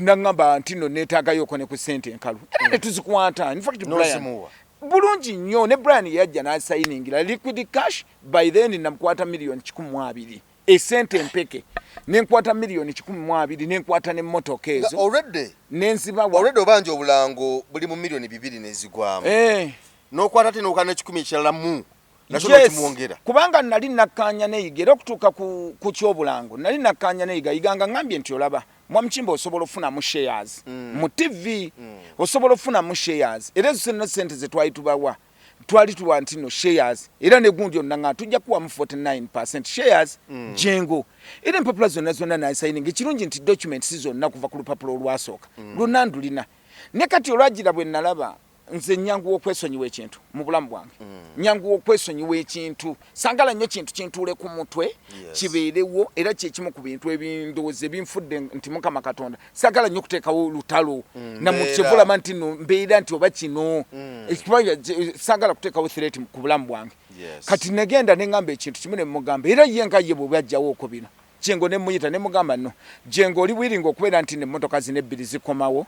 nangamba nti no neetagayo ko ne ku sente enkalu era ne tuzikwata in fact Brian bulungi nnyo ne Brian yajja n'asayiningira liquid cash by then namkwata miliyoni 12 esente empeke nenkwata miliyoni 12 nenkwata ne motoka ezo already nenziba already obanje obulango buli mu miliyoni 2 nezigwamu nokwata tino kana 10 kyala mu nasho kimuongera kubanga nali nakanya neyigira okutuka ku kyobulango nali nakanya neyiga iganga ngambye nti olaba mwami Kimbowa osobola ofuna mu shares mu TV osobola ofuna mu shares era zo sente ze twali tubawa twali tuwa ntino shares era ne gundi onnanga tujja kuwa mu 49% shares jengo era empapula zonna na signing ekirungi nti documents zonna kuva ku lupapula olwasooka lunandulina ne kati olwagira bwe nalaba nze nyangu okwesonyiwa ekintu mu bulamu bwange nyangu okwesonyiwa ekintu sangala nnyo kintuule ku mutwe kibeerewo era kyekimu ku bintu ebindowooza ebinfudde nti Mukama Katonda sagala nnyo okuteekawo lutalo na mu kivulama nti no mbeera nti oba kino sagala kuteekawo threat ku bulamu bwange kati negenda neŋŋamba ekintu kimu ne mugamba era ye nga ye bwe bwajjawo oko bino Jengo ne muyita ne mugamba no Jengo oli wiringa okubeera nti n'emmotoka zino 2 zikomawo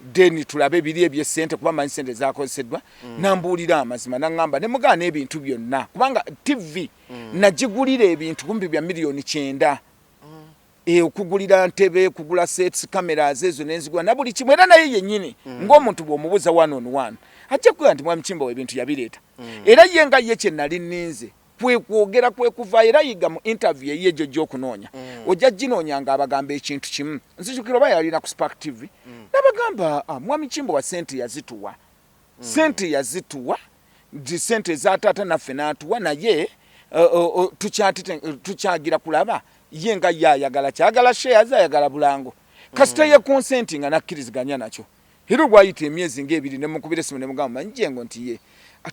deni tulabe biri ebyesente kuba manyi sente zakozeddwa nambuulira amazima nangamba ne mugana ebintu byonna kubanga TV najigulira ebintu kumbi bya miliyoni 9 okugulira ntebe kugula sets cameras ezo nenzigwa na buli kimwe era naye yennyini ng'omuntu bw'omubuza 1 on 1 ajja kuba nti mwami Kimbowa ebintu yabireeta era ye nga ye kye nali ninze kwogera kwekuva era yiga mu interview ye jojo kunoonya ojja ginoonya nga abagamba ekintu kimu nzijukira oba yalina ku Spark TV nabagamba mwami Kimbowa sente yazituwa di sente za taata naffe n'atuwa naye tukyagira kulaba ye nga yayagala kyagala shares ayagala bulango kasita ye consenting anakkiriziganya nakyo era gwayita emyezi ng'ebiri ne mukubira simu ne mugamba Jengo nti ye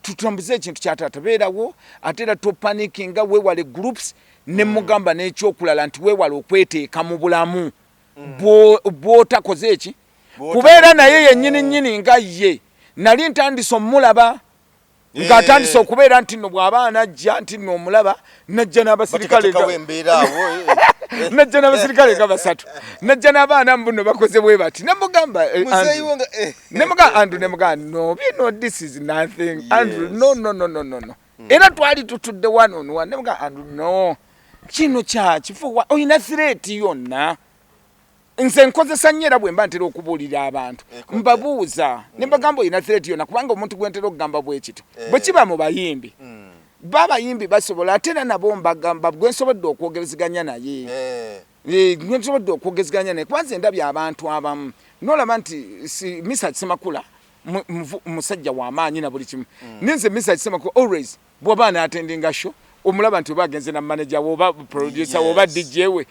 tutambuze ekintu kyataata beerawo ate era topanikinga weewale groups ne mugamba n'ekyokulala nti weewale okweteeka mu bulamu bw'otakoze eki kubeera naye yennyini nga ye nali ntandise omulaba ng'atandise okubeera nti nno bw'aba anajja nti nno omulaba najja n'abasirikale najja n'abasirikale nga 3 najja n'abaana mbuno bakoze bwe bati nemugamba Andrew nemugamba no this is nothing Andrew no era twali tutudde 1 on 1 nemugamba Andrew no kino kyakifuwa oyina threat yonna nze nkozesa nnyo era bwe mba ntera okubuulira abantu mbabuuza ne mbagamba oyina threat yonna kubanga omuntu gwe ntera okugamba bwe kito bwe kiba mu bayimbi babayimbi basobola ate era nabo mbagamba gwe nsobodde okwogereziganya naye gwe nsobodde okwogeziganya naye kuba nze ndabye abantu abamu nolaba nti Mr. Semakula musajja w'amaanyi na buli kimu ninze Mr. Semakula always bw'oba anaatendinga show omulaba nti oba agenze na manager woba producer woba DJ we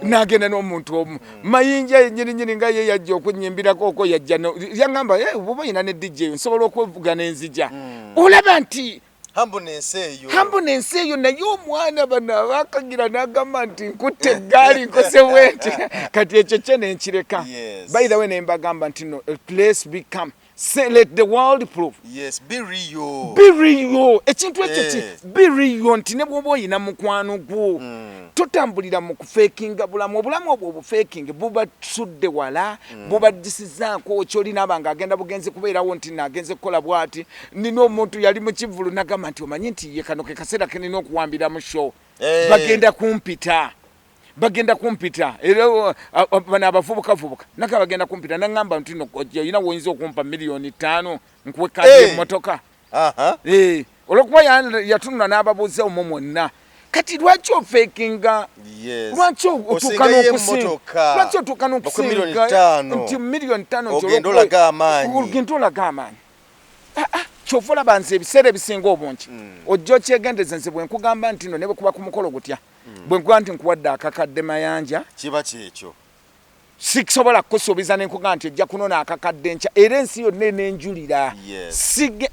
n'agenda n'omuntu omu mayinja yennyini nga ye yajja okunyimbirako okwo yajja yangamba oba oyina ne DJ nsobola okwevuga n'enzija olaba nti hambunensi eyo naye omwana bano abakagira n'agamba nti nkutte eggaali nkose bwenti kati ekyo kye nenkireka by the way ne mbagamba nti no place become say let the world prove be real ekintu ekyo be real nti ne bw'oba oyina mukwano gwo totambulira mu kufekinga obulamu obwo obufekingi buba tusudde wala buba disizaako kyolina abanga agenda bugenzi kubeerawo nti nagenze kukola bwati nina omuntu yali mu kivulu nagamba nti omanyi nti ye kano ke kaseera ke nina okuwambira mu show bagenda kumpita bagenda kumpita era bana abavubuka naka bagenda kumpita nangamba nti no yina woyinza okumpa milioni 5 nkuwe kadi motoka olwokuba yatunula n'ababuuza omwo mwonna kati lwaki ofekinga lwaki otuukana okusinga nti milioni 5 ogenda olaga amaanyi kyova olaba nze ebiseera ebisinga obungi ojja okyegendeza nze bwe nkugamba nti no ne bwe kuba ku mukolo gutya bwe nkuga nti nkuwadde akakadde mayanja kiba kyekyo sikisobola kukusuubiza ne nkuga nti ojja kunona akakadde nkya era ensi yonna enenjulira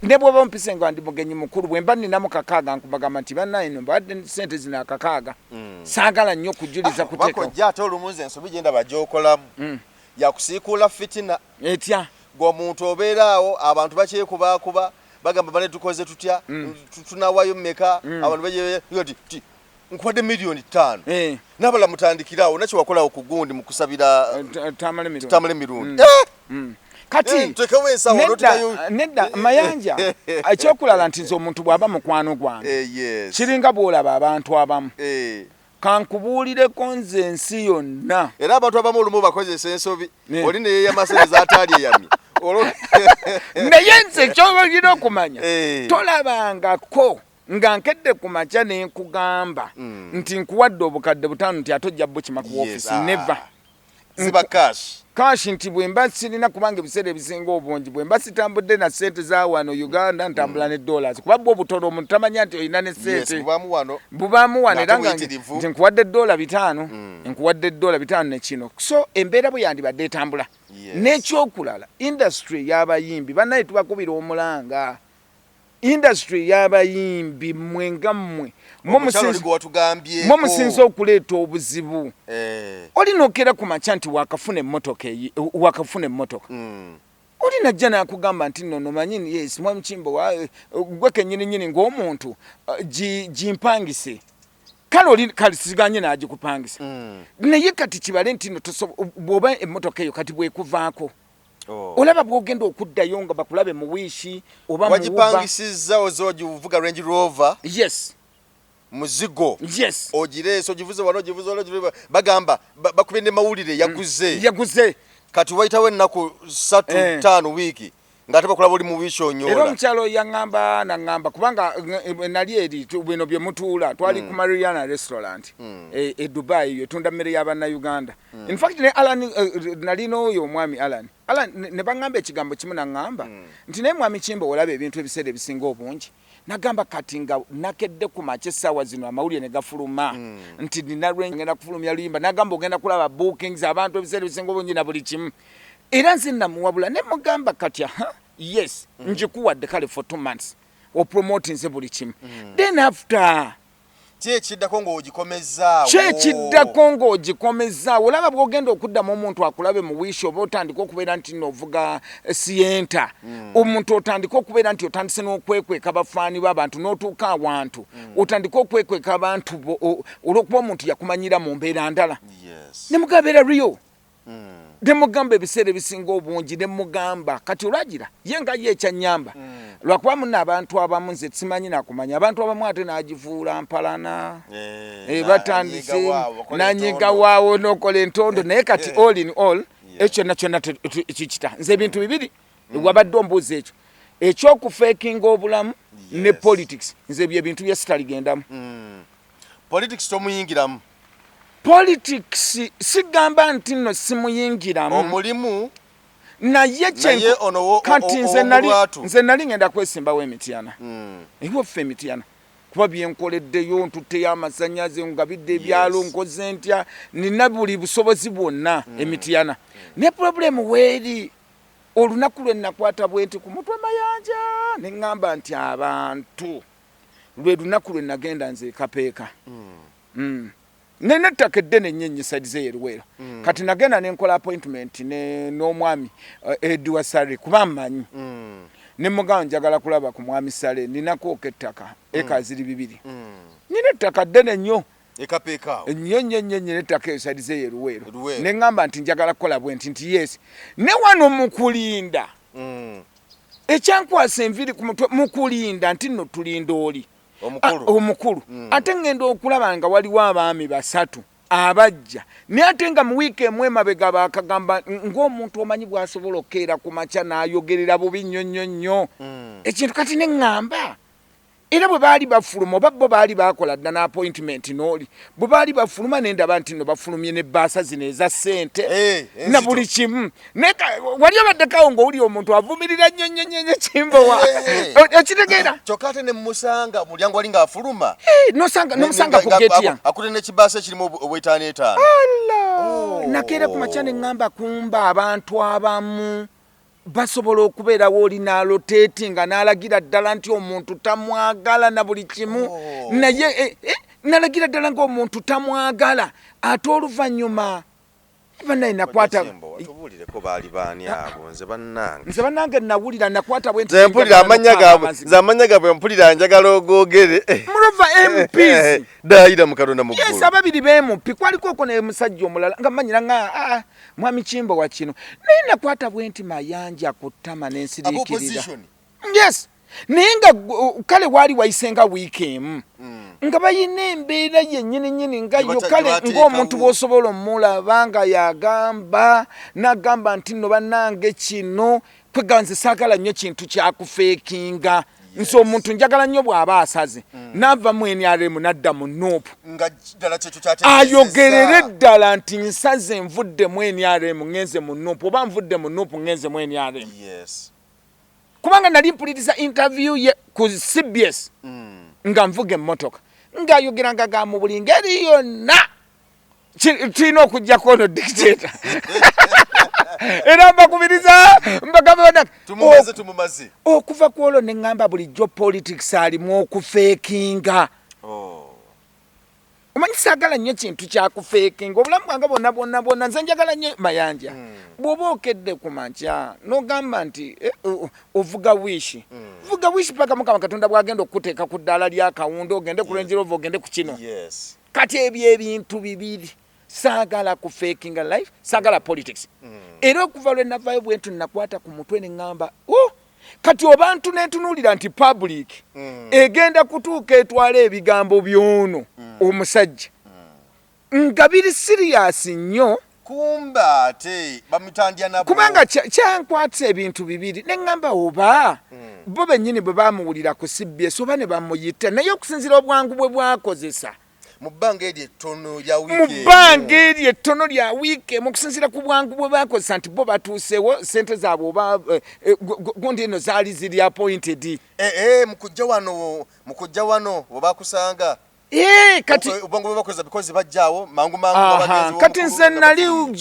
ne bw'oba ompise nga ndi mugenyi mukulu bwe mba nninamu kakaaga nkubagamba nti bannaye no mbadde sente zino akakaaga saagala nnyo okujuliza kuteekawo bakojja ate olumunzi ensobi gye ndaba gy'okolamu yakusiikuula fitina etya ng'omuntu obeeraawo abantu bakyekubakuba bagamba bane tukoze tutya tunawayo mmeka abantu bagyoti nkuwadde milioni 5 n'abala mutandikirawo nakyo wakolawo ku gundi mu kusabira tamale emirundi kati nedda mayanja ekyokulala nti nze omuntu bw'aba mukwano gwange kiringa bw'olaba abantu abamu kankubuulireko nze ensi yonna era abantu abamu olumu bakozesa ensobi oli neyeyamasene zaataali eyamye naye nze kyolina okumanya tolabangako nga nkedde ku makya ne nkugamba nti nkuwadde obukadde 5 nti atojja bukima ku ofisi neva ziba kashi nti bwe mba sirina kubanga ebiseera ebisinga obungi bwe mba sitambudde na sente za wano Uganda ntambula ne dollars kuba bwo obutono omuntu tamanya nti olina ne sente bubaamu wano era nga nti nkuwadde $5 nkuwadde $5 ne kino so embeera bwe yandibadde etambula n'ekyokulala industry y'abayimbi bannaye tubakubira omulanga industry y'abayimbi mwenga mmwe musinze okuleeta obuzibu olina okera ku makya nti wakafuna emmotoka olina jja nakugamba nti nno nomanyi yes mwami Kimbo gwe kennyini ng'omuntu gimpangise kale siganye n'agikupangisa naye kati kibale nti no bw'oba emmotoka eyo kati bwekuvaako olaba bwogenda okuddayo nga bakulabe mu wiishi oba wagipangisizza ozogivuga Range Rover muzigo ogireese ogivuze wano ogivuze bagamba bakubye ne mawulire yaguze kati wayitawo ennaku 3-5 wiiki ng'ate bakulaba oli mu wiishi onyola era omukyalo nangamba kubanga nali eri bino bye mutuula twali ku Mariana restaurant e Dubai yetunda mmere y'Abannayuganda in fact ne Alan nali n'oyo omwami Alan ne bangamba ekigambo kimu nangamba nti naye mwami Kimbo olaba ebintu ebiseera ebisinga obungi nagamba kati nga nakedde ku makya essaawa zino amawulire ne gafuluma nti nina ngenda kufulumya luyimba nagamba ogenda kulaba bookings abantu ebiseera ebisinga obungi na buli kimu era nze namuwabula ne mugamba kati yes njikuwadde kale for 2 months opromote nze buli kimu then after kyekiddako ng'ogikomezaawo olaba bw'ogenda okuddamu omuntu akulabe mu wiishi oba otandika okubeera nti novuga siyenta omuntu otandika okubeera nti otandise n'okwekweka bafaani b'abantu n'otuuka awantu otandika okwekweka abantu olw'okuba omuntu yakumanyira mu mbeera ndala ne mugabeera rio demugamba ebiseera ebisinga obungi nemugamba kati olwagira ye nga ye ekyanyamba lwakuba muna abantu abamu nze simanyi nakumanya abantu abamu ate nagifuula mpalana batandise nanyiga waawo nokola entondo naye kati all in all ekyo kyonna kikita nze ebintu bibiri wabadde ombuuza ekyo ekyokufekinga obulamu ne politics nze byebintu bye sitaligendamu politics tomuyingiramu politics sigamba nti nno simuyingiramu omulimu naye kati nze nali ngenda kwesimbawo emityana ewaffe emityana kuba byenkoleddeyo ntutteyo amasanyaze ngabidde ebyalo nkoze ntya nina buli busobozi bwonna emityana ne problemu weeri olunaku lwe nakwata bwenti ku mutwe mayanja ne ŋŋamba nti abantu lwe lunaku lwe nagenda nze kapeeka nene ttaka eddene nnyo ennyisadize yeruwera kati nagenda nenkola appointment n'omwami Edward Sare kuba mmanyi ne mugamba njagala kulaba ku mwami Sare ninakooka ettaka eka ziri 2 nina ettaka ddene nnyo nnyo nettaka esadize yeruwera ne ŋŋamba nti njagala kukola bwenti nti yes ne wano mukulinda ekyankwasa enviri ku mutwe mukulinda nti nno tulinda oli omukulu ate ngenda okulaba nga waliwo abaami 3 abajja naye ate nga mu wiiki emu emabega bakagamba ng'omuntu omanyi bw'asobola okkeera ku makya n'ayogerera bubi nnyo ekintu kati ne ŋŋamba era bwe baali bafuluma oba bo baali bakola dda n'appointment n'oli bwe baali bafuluma ne ndaba nti nno bafulumye n'ebbaasa zino eza ssente na buli kimu wali obaddekawo ng'owuli omuntu avumirira nnyo Kimbowa okitegeera kyokka ate ne mmusanga mulyango wali ng'afuluma n'omusanga ku geeti yange akute n'ekibaasa ekirimu obwetaano etaano nakeera ku makya ne ŋŋamba kumba abantu abamu basobola okubeerawo olina rotating nga n'alagira ddala nti omuntu tamwagala na buli kimu naye n'alagira ddala ng'omuntu tamwagala ate oluvannyuma bannaye nakwata tubuulireko baali baani abo nze bannange nawulira nakwata bwe nze mpulira amanya gaabwe mpulira njagala ogoogere mulova MPs daayira mu Katonda mu ggulu yes ababiri b'MP kwaliko oko ne musajja omulala nga manyira nga mwami Kimbowa kino naye nakwata bwe nti mayanja ku ttama n'ensiriikirira yes naye nga kale waali wayisenga wiiki emu nga bayina embeera yennyini nga yo kale ng'omuntu bw'osobola omulaba nga yagamba n'agamba nti nno bannange kino kweganze saagala nnyo kintu kyakufeekinga nsi omuntu njagala nnyo bw'aba asaze n'ava mu NRM n'adda mu NUP ayogerere ddala nti nsaze nvudde mu NRM ngenze mu NUP oba nvudde mu NUP ngenze mu NRM kubanga nali mpuliriza interview ye ku CBS nga nvuga emmotoka ng'ayogeranga ga mu buli ngeri yonna tulina okugyako ono dictator era mbakubiriza mbagamba tumumaze okuva ku olwo ne ŋŋamba bulijjo politics alimu okufeekinga omanyi saagala nnyo kintu kyakufeekinga obulamu bwange bwonna nze njagala nnyo mayanja bw'oba okedde ku makya n'ogamba nti ovuga wishi vuga wishi paka Mukama Katonda bw'agenda okukuteeka ku ddaala ly'akawundo ogende ku Range Rover ogende ku kino kati ebyo ebintu bibiri saagala kufeekinga life saagala politics era okuva lwe navaayo bwentu nakwata ku mutwe ne ŋŋamba kati obantu nentunuulira nti public egenda kutuuka etwala ebigambo by'ono omusajja nga biri serious nnyo kumba ate bamitandya nabo kubanga kyankwatisa ebintu bibiri ne ŋŋamba oba bo bennyini bwe bamuwulira ku CBS oba ne bamuyita naye okusinziira obwangu bwe bwakozesa mu bbanga eryo ettono lya wiiki emu okusinziira ku bwangu bwe bakozesa nti bo batuusewo sente zaabwe oba gundi eno zaali ziri appointed mukujja wano we bakusanga kati ubongo bwe bakoza because bajjaawo mangu kati nze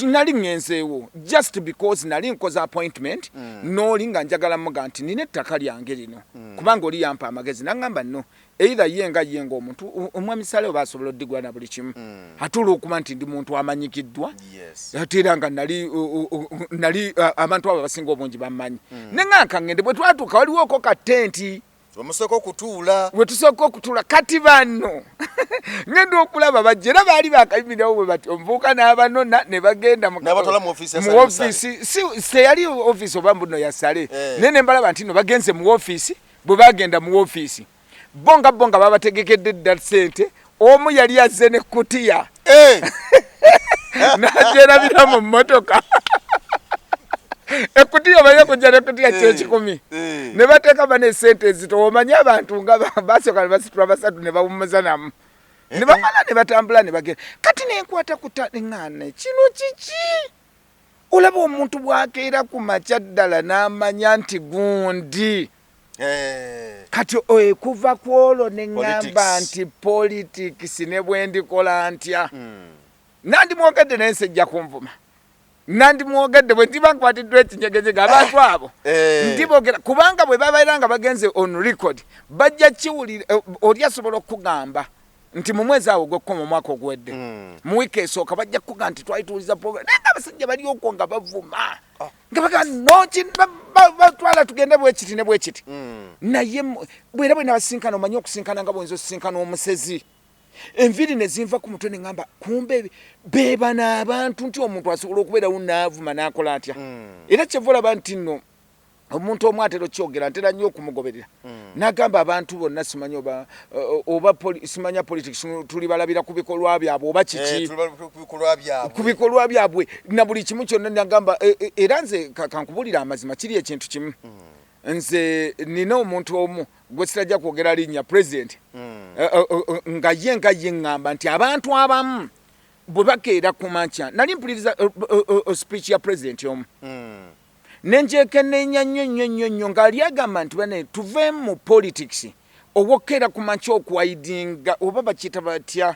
nali ngenzeewo just because nali nkoze appointment n'oli nga njagala muga nti nina ettaka lyange lino kubanga oli yampa amagezi naŋŋamba nno either ye ng'omuntu omwami Sale oba asobola oddigwa na buli kimu atula okuba nti ndi muntu amanyikiddwa ate era nga nali abantu abo abasinga obungi bammanyi ne ŋŋanka ŋŋende bwe twatuuka waliwo oko ka tenti bwe tusooka okutuula kati banno ngenda okulaba bajja era baali bakayimirawo bwe bati omuvuuka n'abanona ne bagenda mu ofiisi teyali ofiisi oba mbuno ya Sale naye ne mbalaba nti no bagenze mu ofiisi bwe bagenda mu ofiisi bonga babategekedde dda ssente omu yali azze n'ekkutiya n'agyerabira mu mmotoka ekkutiya baye kujja n'ekkutiya ky'ekikumi ne bateeka bane essente ezito omanyi abantu nga basooka ne basitula basatu ne bawummuza namu ne bamala ne batambula ne bagenda kati nenkwata kutaŋŋaana kino kiki olaba omuntu bw'akeera ku makya ddala n'amanya nti gundi kati kuva ku olwo ne ŋŋamba nti politics ne bwe ndikola ntya nandimwogedde naye nsejja kunvuma nandimwogedde bwe ndiba nkwatiddwa ekinyegezega abantu abo ndiboogera kubanga bwe babaera nga bagenze on record bajja kiwulira oli asobola okugamba nti mu mwezi awo gw'ekkumi omwaka ogwedde mu wiiki esooka bajja kukugamba nti twalituuliza program naye nga abasajja bali okwo nga bavuma nga bagamba batwala tugende bwekiti ne bwekiti naye bwera bwe nabasinkana omanyi okusinkana nga bwenza osisinkana omusezi enviri ne zinva ku mutwe ne ŋŋamba kumbe beebana abantu nti omuntu asobola okubeerawo n'avuma n'akola atya era kyeva olaba nti nno omuntu omu atera okyogera ntera nnyo okumugoberera n'agamba abantu bonna simanyi oba simanya politics tuli balabira ku bikolwa byabwe oba kiki ku bikolwa byabwe na buli kimu kyonna n'agamba era nze kankubulira amazima kiri ekintu kimu nze nina omuntu omu gwe sitajja kwogera linnya president nga ye ŋŋamba nti abantu abamu bwe bakeera ku makya nali mpuliriza speech ya president omu nenjekenneenya nnyo ng'ali agamba nti bane tuve mu politics owokeera ku makya okuwaidinga oba bakiyita batya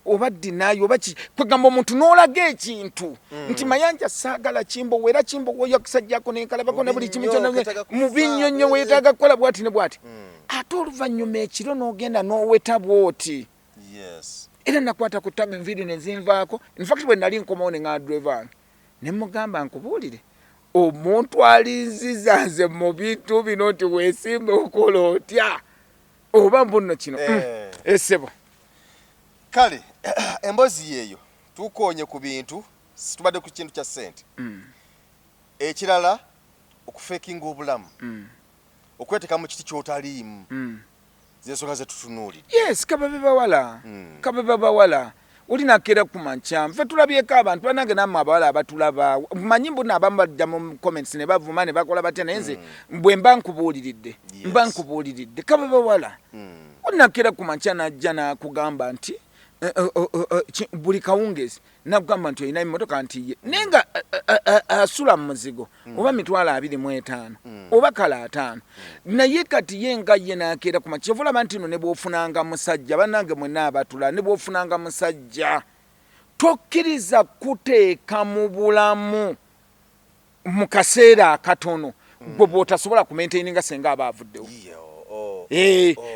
oba dinayo oba kwegamba omuntu n'olaga ekintu nti Mayanja saagala kimbo wera kimbo woyo kisajjako nenkalabako ne buli kimu kyonna mubi nnyo weetaaga kukola bwati ne bwati ate oluvannyuma ekiro n'ogenda n'oweta bwoti era nakwata ku ttaga enviiri ne zinvaako infact bwe nali nkomawo ne ŋŋaa driver ne mugamba nkubuulire omuntu alinziza nze mu bintu bino nti weesimbe okola otya oba mbuno kino esebo kale embozi yeeyo tukoonye ku bintu situbadde ku kintu kya ssente ekirala okufeekinga obulamu okweteeka mu kiti ky'otaliimu zensonga zetutunuulidde yes kababe bawala olinakeera ku makya nfe tulabyeko abantu banange nammwe abawala abatulaba manyi mbuna abamu badda mu comments ne bavuma ne bakola batya naye nze bwe mba nkubuuliridde kababe bawala olinakeera ku makya najja nakugamba nti buli kawungezi nakugamba nti olina emmotoka nti naye nga asula mu muzigo oba 25 oba kala 5 naye kati ye nga ye nakeera ku makya olaba nti no ne bw'ofunanga musajja bannange mwenna abatula ne bw'ofunanga musajja tokkiriza kuteeka mu bulamu mu kaseera akatono gwe bw'otasobola kumaintaininga senga aba avuddewo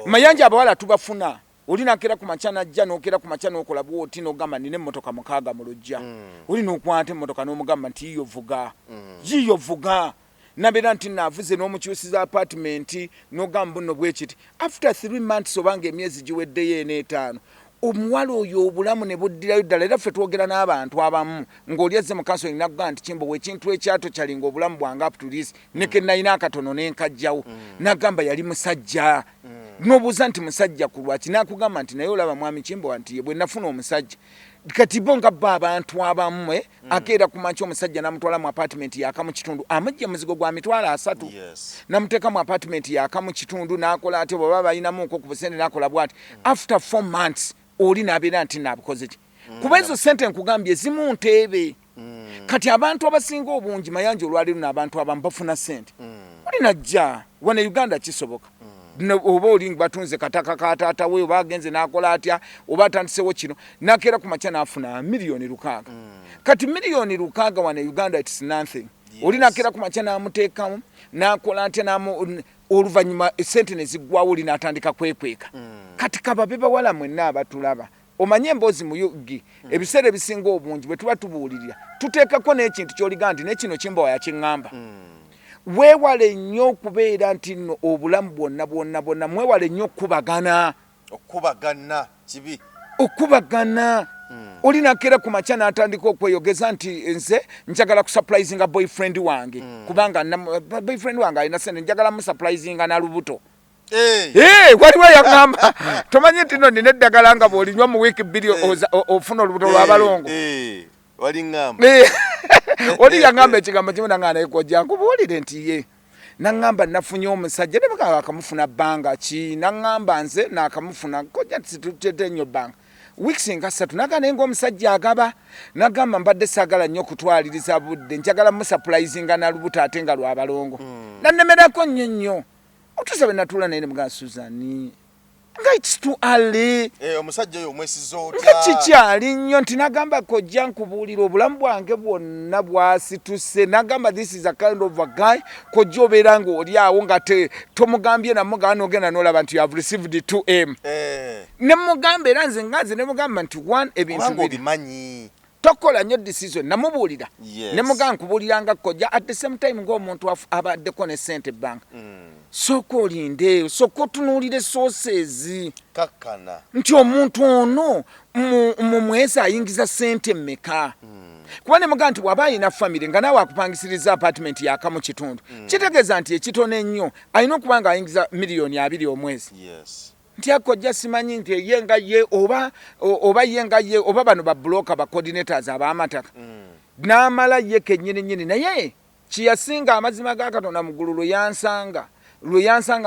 Mayanja abawala tubafuna olinakeera ku makya najja n'okeera ku makya n'okola bw'oti n'ogamba nina emmotoka 6 mu lujja olina okwata emmotoka n'omugamba nti yiyo vuga nabeera nti naavuze n'omukyusiza apartment n'ogamba buno bwe kiti after 3 months obanga emyezi giweddeyo ene5 omuwala oyo obulamu ne buddirayo ddala era ffe twogera n'abantu abamu ng'oli azze mu counseling nakugamba nti kimbo wekintu ekyato kyalinga obulamu bwange up to this neke nalina akatono n'enkajjawo nagamba yali musajja nobuuza nti musajja ku lwaki nakugamba nti naye olaba mwami Kimbo nti bwe nafuna omusajja kati bo nga bba abantu abamu akeera ku makya omusajja namutwala mu apartment yakamu kitundu amujja muzigo gwa 3 namuteeka mu apartment yakamu kitundu n'akola ati bwe baba balinamu nko ku busente n'akola bwati after 4 months oli n'abeera nti naabukoze ki kuba ezo sente nkugambye ezimu nteebe kati abantu abasinga obungi Mayanja olwaliro n'abantu abamu bafuna sente oli najja wane Uganda kisoboka oba oli batunze kataka ka taata we oba agenze n'akola atya oba atandisewo kino nakeera ku makya n'afuna miliyoni 6 kati miliyoni 6 wane Uganda it's nothing oli nakeera ku makya n'amuteekamu n'akola atya oluvannyuma sente ne ziggwawo oli n'atandika kwekweka kati kababe bawala mwenna abatulaba omanye emboozi mu yugi ebiseera ebisinga obungi bwe tuba tubuulirira tuteekako n'ekintu ky'oliga nti n'ekino Kimbo yakiŋŋamba weewale nnyo okubeera nti nno obulamu bwonna mwewale nnyo okubagana olinakeera ku makya n'atandika okweyogeza nti nze njagala kusurprisinga boyfriend wange kubanga boyfriend wange alina sente njagala musurprisinga na lubuto waliwo yaŋŋamba tomanyi nti no nina eddagala nga bw'olinywa mu wiiki 2 ofuna olubuto lw'abalongo oli yaŋŋamba ekigambo kimu naŋŋamba naye kojja nkubuulire nti ye naŋŋamba nafunye omusajja ne bwekaba akamufuna bbanga ki naŋŋamba nze n'akamufuna kojja situtedde nnyo bbanga weeks nga 3 naga naye ng'omusajja agaba nagamba mbadde saagala nnyo okutwaliriza budde njagala musurprisinga na lubuto ate nga lw'abalongo nannemerako nnyo otusabe natuula naye ne mugamba Suzani nga it's too early omusajja oyo omwesiza otya kikyali nnyo nti nagamba kojja nkubuulira obulamu bwange bwonna bwasituse nagamba this is a kind of a guy kojja obeera ng'oli awo nga tomugambye namugamba n'ogenda n'olaba nti you have received 2M ne mugamba era nze ngaze ne mugamba nti one ebintu bimanyi tokola nnyo decision namubuulira ne mugamba nkubuuliranga kojja at the same time ng'omuntu abaddeko ne sente bank sooka olinde sooka otunuulire sources kakkana nti omuntu ono mu mwezi ayingiza sente mmeka kuba ne muga nti bw'aba alina famire nga naawe akupangisiriza apartment yaka mu kitundu kitegeeza nti ekitono ennyo alina okuba nga ayingiza $2 million omwezi nti akojja simanyi nti ye nga ye oba ye nga ye oba bano babulooka ba coordinators ab'amataka n'amala ye kennyini naye kiyasinga amazima ga Katonda mu ggulu lwe yansanga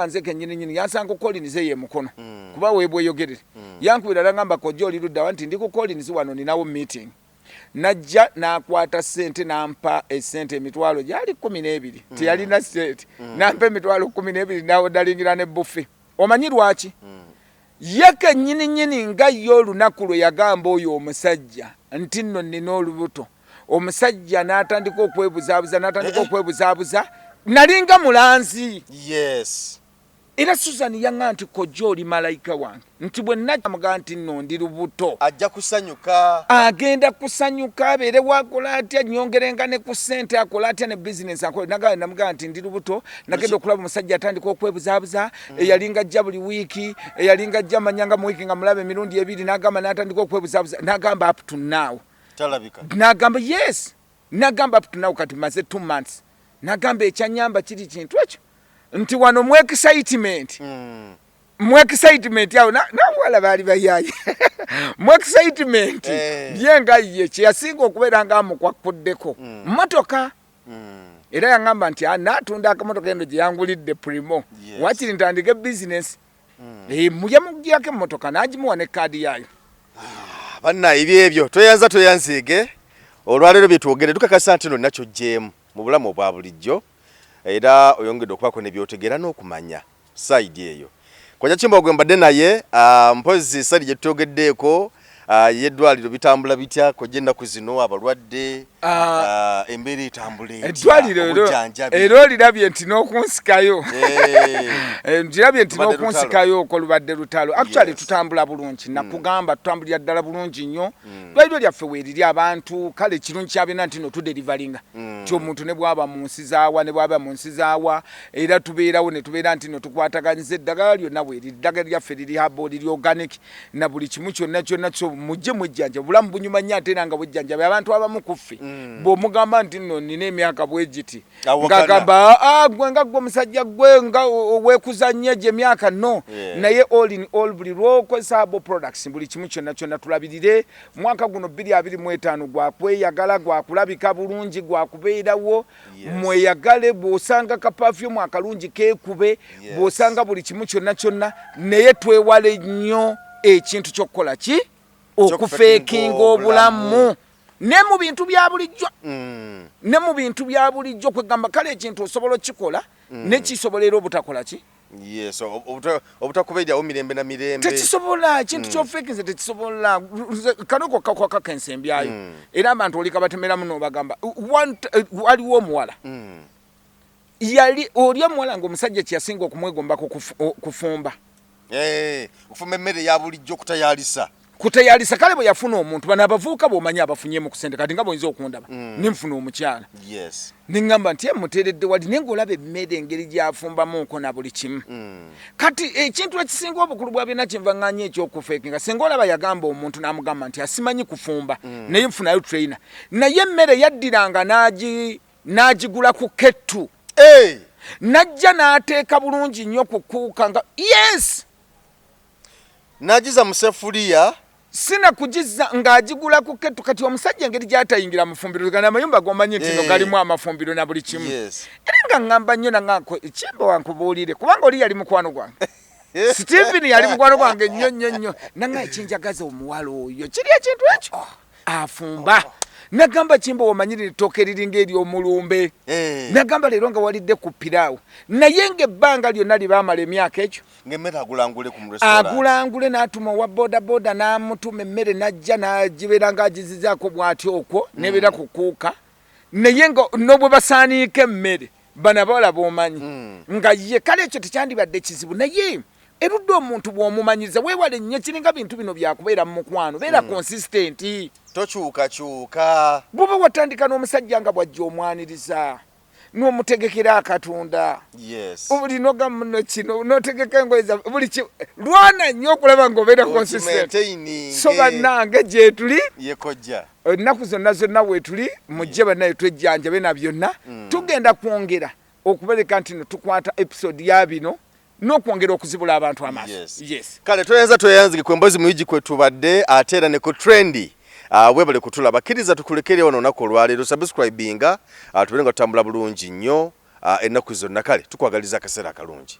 nze kennyini yansanga Collins ye mukono kuba weebweyogerere yankubira n'agamba kojja oli luddawa nti ndi ku Collins wano ninawo meeting najja n'akwata ssente n'ampa essente emitwalo gyali 12 teyalina sente n'ampa emitwalo 12 n'awodalingira ne buffe omanyi lwaki ye kennyini nga ye olunaku lwe yagamba oyo omusajja nti nno nnina olubuto omusajja n'atandika okwebuzaabuza nalinga mulanzi era Susan yanga nti kojja oli malayika wange nti bwe namugaa nti nno ndi lubuto ajja kusanyuka agenda kusanyuka abeere wakola atya nyongerenga ne ku ssente akola atya ne bizinesi akola namugaa nti ndi lubuto nagenda okulaba omusajja atandika okwebuzaabuza eyalinga ajja buli wiiki eyalinga ajja manyanga mu wiiki nga mulaba emirundi 2 n'agamba n'atandika okwebuzaabuza n'agamba up to now talabika n'agamba yes n'agamba up to now kati maze 2 months n'agamba ekyanyamba kiri kintu ekyo nti wano mu excitement awo nawala baali bayaye mu excitement byenga ye kyeyasinga okubeera nga amukwakuddeko mmotoka era yangamba nti naatunda akamotoka eno gye yangulidde primo wakiri ntandike bizinesi muyamugyako emmotoka n'agimuwa ne kaadi yaayo bannaye ebyo toyanziige olwaleero bye twogere tukakasa nti no nakyo gyemu mu bulamu obwa bulijjo era oyongedde okubaako ne byotegeera n'okumanya sayidi eyo Kwanja Kimbogwe mbadde naye mpozi sali gye tutogeddeeko yeddwaliro bitambula bitya kojenda kuzino abalwadde embeera etambula eddwaliro era olirabye nti n'okunsikayo ndirabye nti n'okunsikayo okolubadde lutalo actually tutambula bulungi nakugamba tutambulira ddala bulungi nnyo eddwaliro lyaffe weeriri abantu kale kirungi kyabena nti no tuderivalinga ti omuntu ne bwaba mu nsi zaawa ne bwaba mu nsi zaawa era tubeerawo ne tubeera nti no tukwataganyiza eddagala lyonna weeriri eddagala lyaffe liri habo liri organic na buli kimu kyonna mujje mujjanja bulamu bunyuma nnyo ate era nga bujjanja abantu abamu kuffe bw'omugamba nti nno nina emyaka bwe giti ng'agamba gwe nga gwe omusajja gwe nga weekuzannyo gye emyaka no naye all in all buli lw'okozesa abo products buli kimu kyonna tulabirire mwaka guno 2025 gwakweyagala gwakulabika bulungi gwakubeerawo mweyagale bw'osanga kapafyumu akalungi keekube bw'osanga buli kimu kyonna naye twewale nnyo ekintu ky'okukola ki okufeekinga obulamu ne mu bintu bya bulijjo kwegamba kale ekintu osobola okikola nekisobolera obutakola ki yes obutakubeerawo mirembe na mirembe tekisobola ekintu kyofeekinze tekisobola kanoko kakwaka ensembyayo era abantu oli kabatemeramu n'obagamba waliwo omuwala oli omuwala ng'omusajja kyeyasinga okumwegombako kufumba okufumba emmere ya bulijjo kutayalisa kale bwe yafuna omuntu bano abavuuka bw'omanyi abafunyemu ku ssente kati nga bw'oyinza okundaba nenfuna omukyala neŋŋamba nti muteeredde wali naye ng'olaba emmere engeri gy'afumbamuko na buli kimu kati ekintu ekisinga obukulu bwa byonna kyenva ŋŋanya ekyokufeekinga singa olaba yagamba omuntu n'amugamba nti asimanyi kufumba naye nfunayo trainer naye emmere yaddiranga n'agigula ku kettu najja n'ateeka bulungi nnyo ku kuuka nga yes nagiza musefuliya sina kugiza ng'agigula ku kettu kati omusajja engeri gy'atayingira mufumbiro gana amayumba g'omanyi nti no galimu amafumbiro na buli kimu era nga ŋŋamba nnyo nangako ekimba wankubuulire kubanga oli yali mukwano gwange Stephen yali mukwano gwange nnyo nanga ekinjagaza omuwala oyo kiri ekintu ekyo afumba nagamba kimba wamanyiri ettooke liringa ery'omulumbe nagamba leero nga walidde ku piraawo naye ng'ebbanga lyonna libaamala emyaka ekyo ng'emmere agulangule n'atuma owa bodaboda n'amutuma emmere n'ajja n'agibeera ng'agizizaako bw'atyo okwo nebeera ku kuuka naye nga n'obwe basaaniika emmere bana bawala b'omanyi nga ye kale ekyo tekyandibadde kizibu naye erudde omuntu bw'omumanyiriza weewale nnyo kiringa bintu bino byakubeera mu mukwano beera consistent tokyukakyuka bw'oba watandika n'omusajja nga bw'ajja omwaniriza n'omutegekera akatunda yes buli noga muno kino n'otegeka engoye za buli lwana nnyo okulaba ng'obeera consistent so bannange gye tuli yekojja ennaku zonna weetuli mujje bannaye twejjanjabe na byonna tugenda kwongera okubaleka nti no tukwata episode ya bino n'okwongera okuzibula abantu amaaso yes kale tweyanzike ku emboozi muyigi kwe tubadde ate era ne ku trendi webale kutulaba bakkiriza tukulekere wano olunaku olwaleero subscribinga tubere nga tutambula bulungi nnyo ennaku zonna kale tukwagaliza akaseera akalungi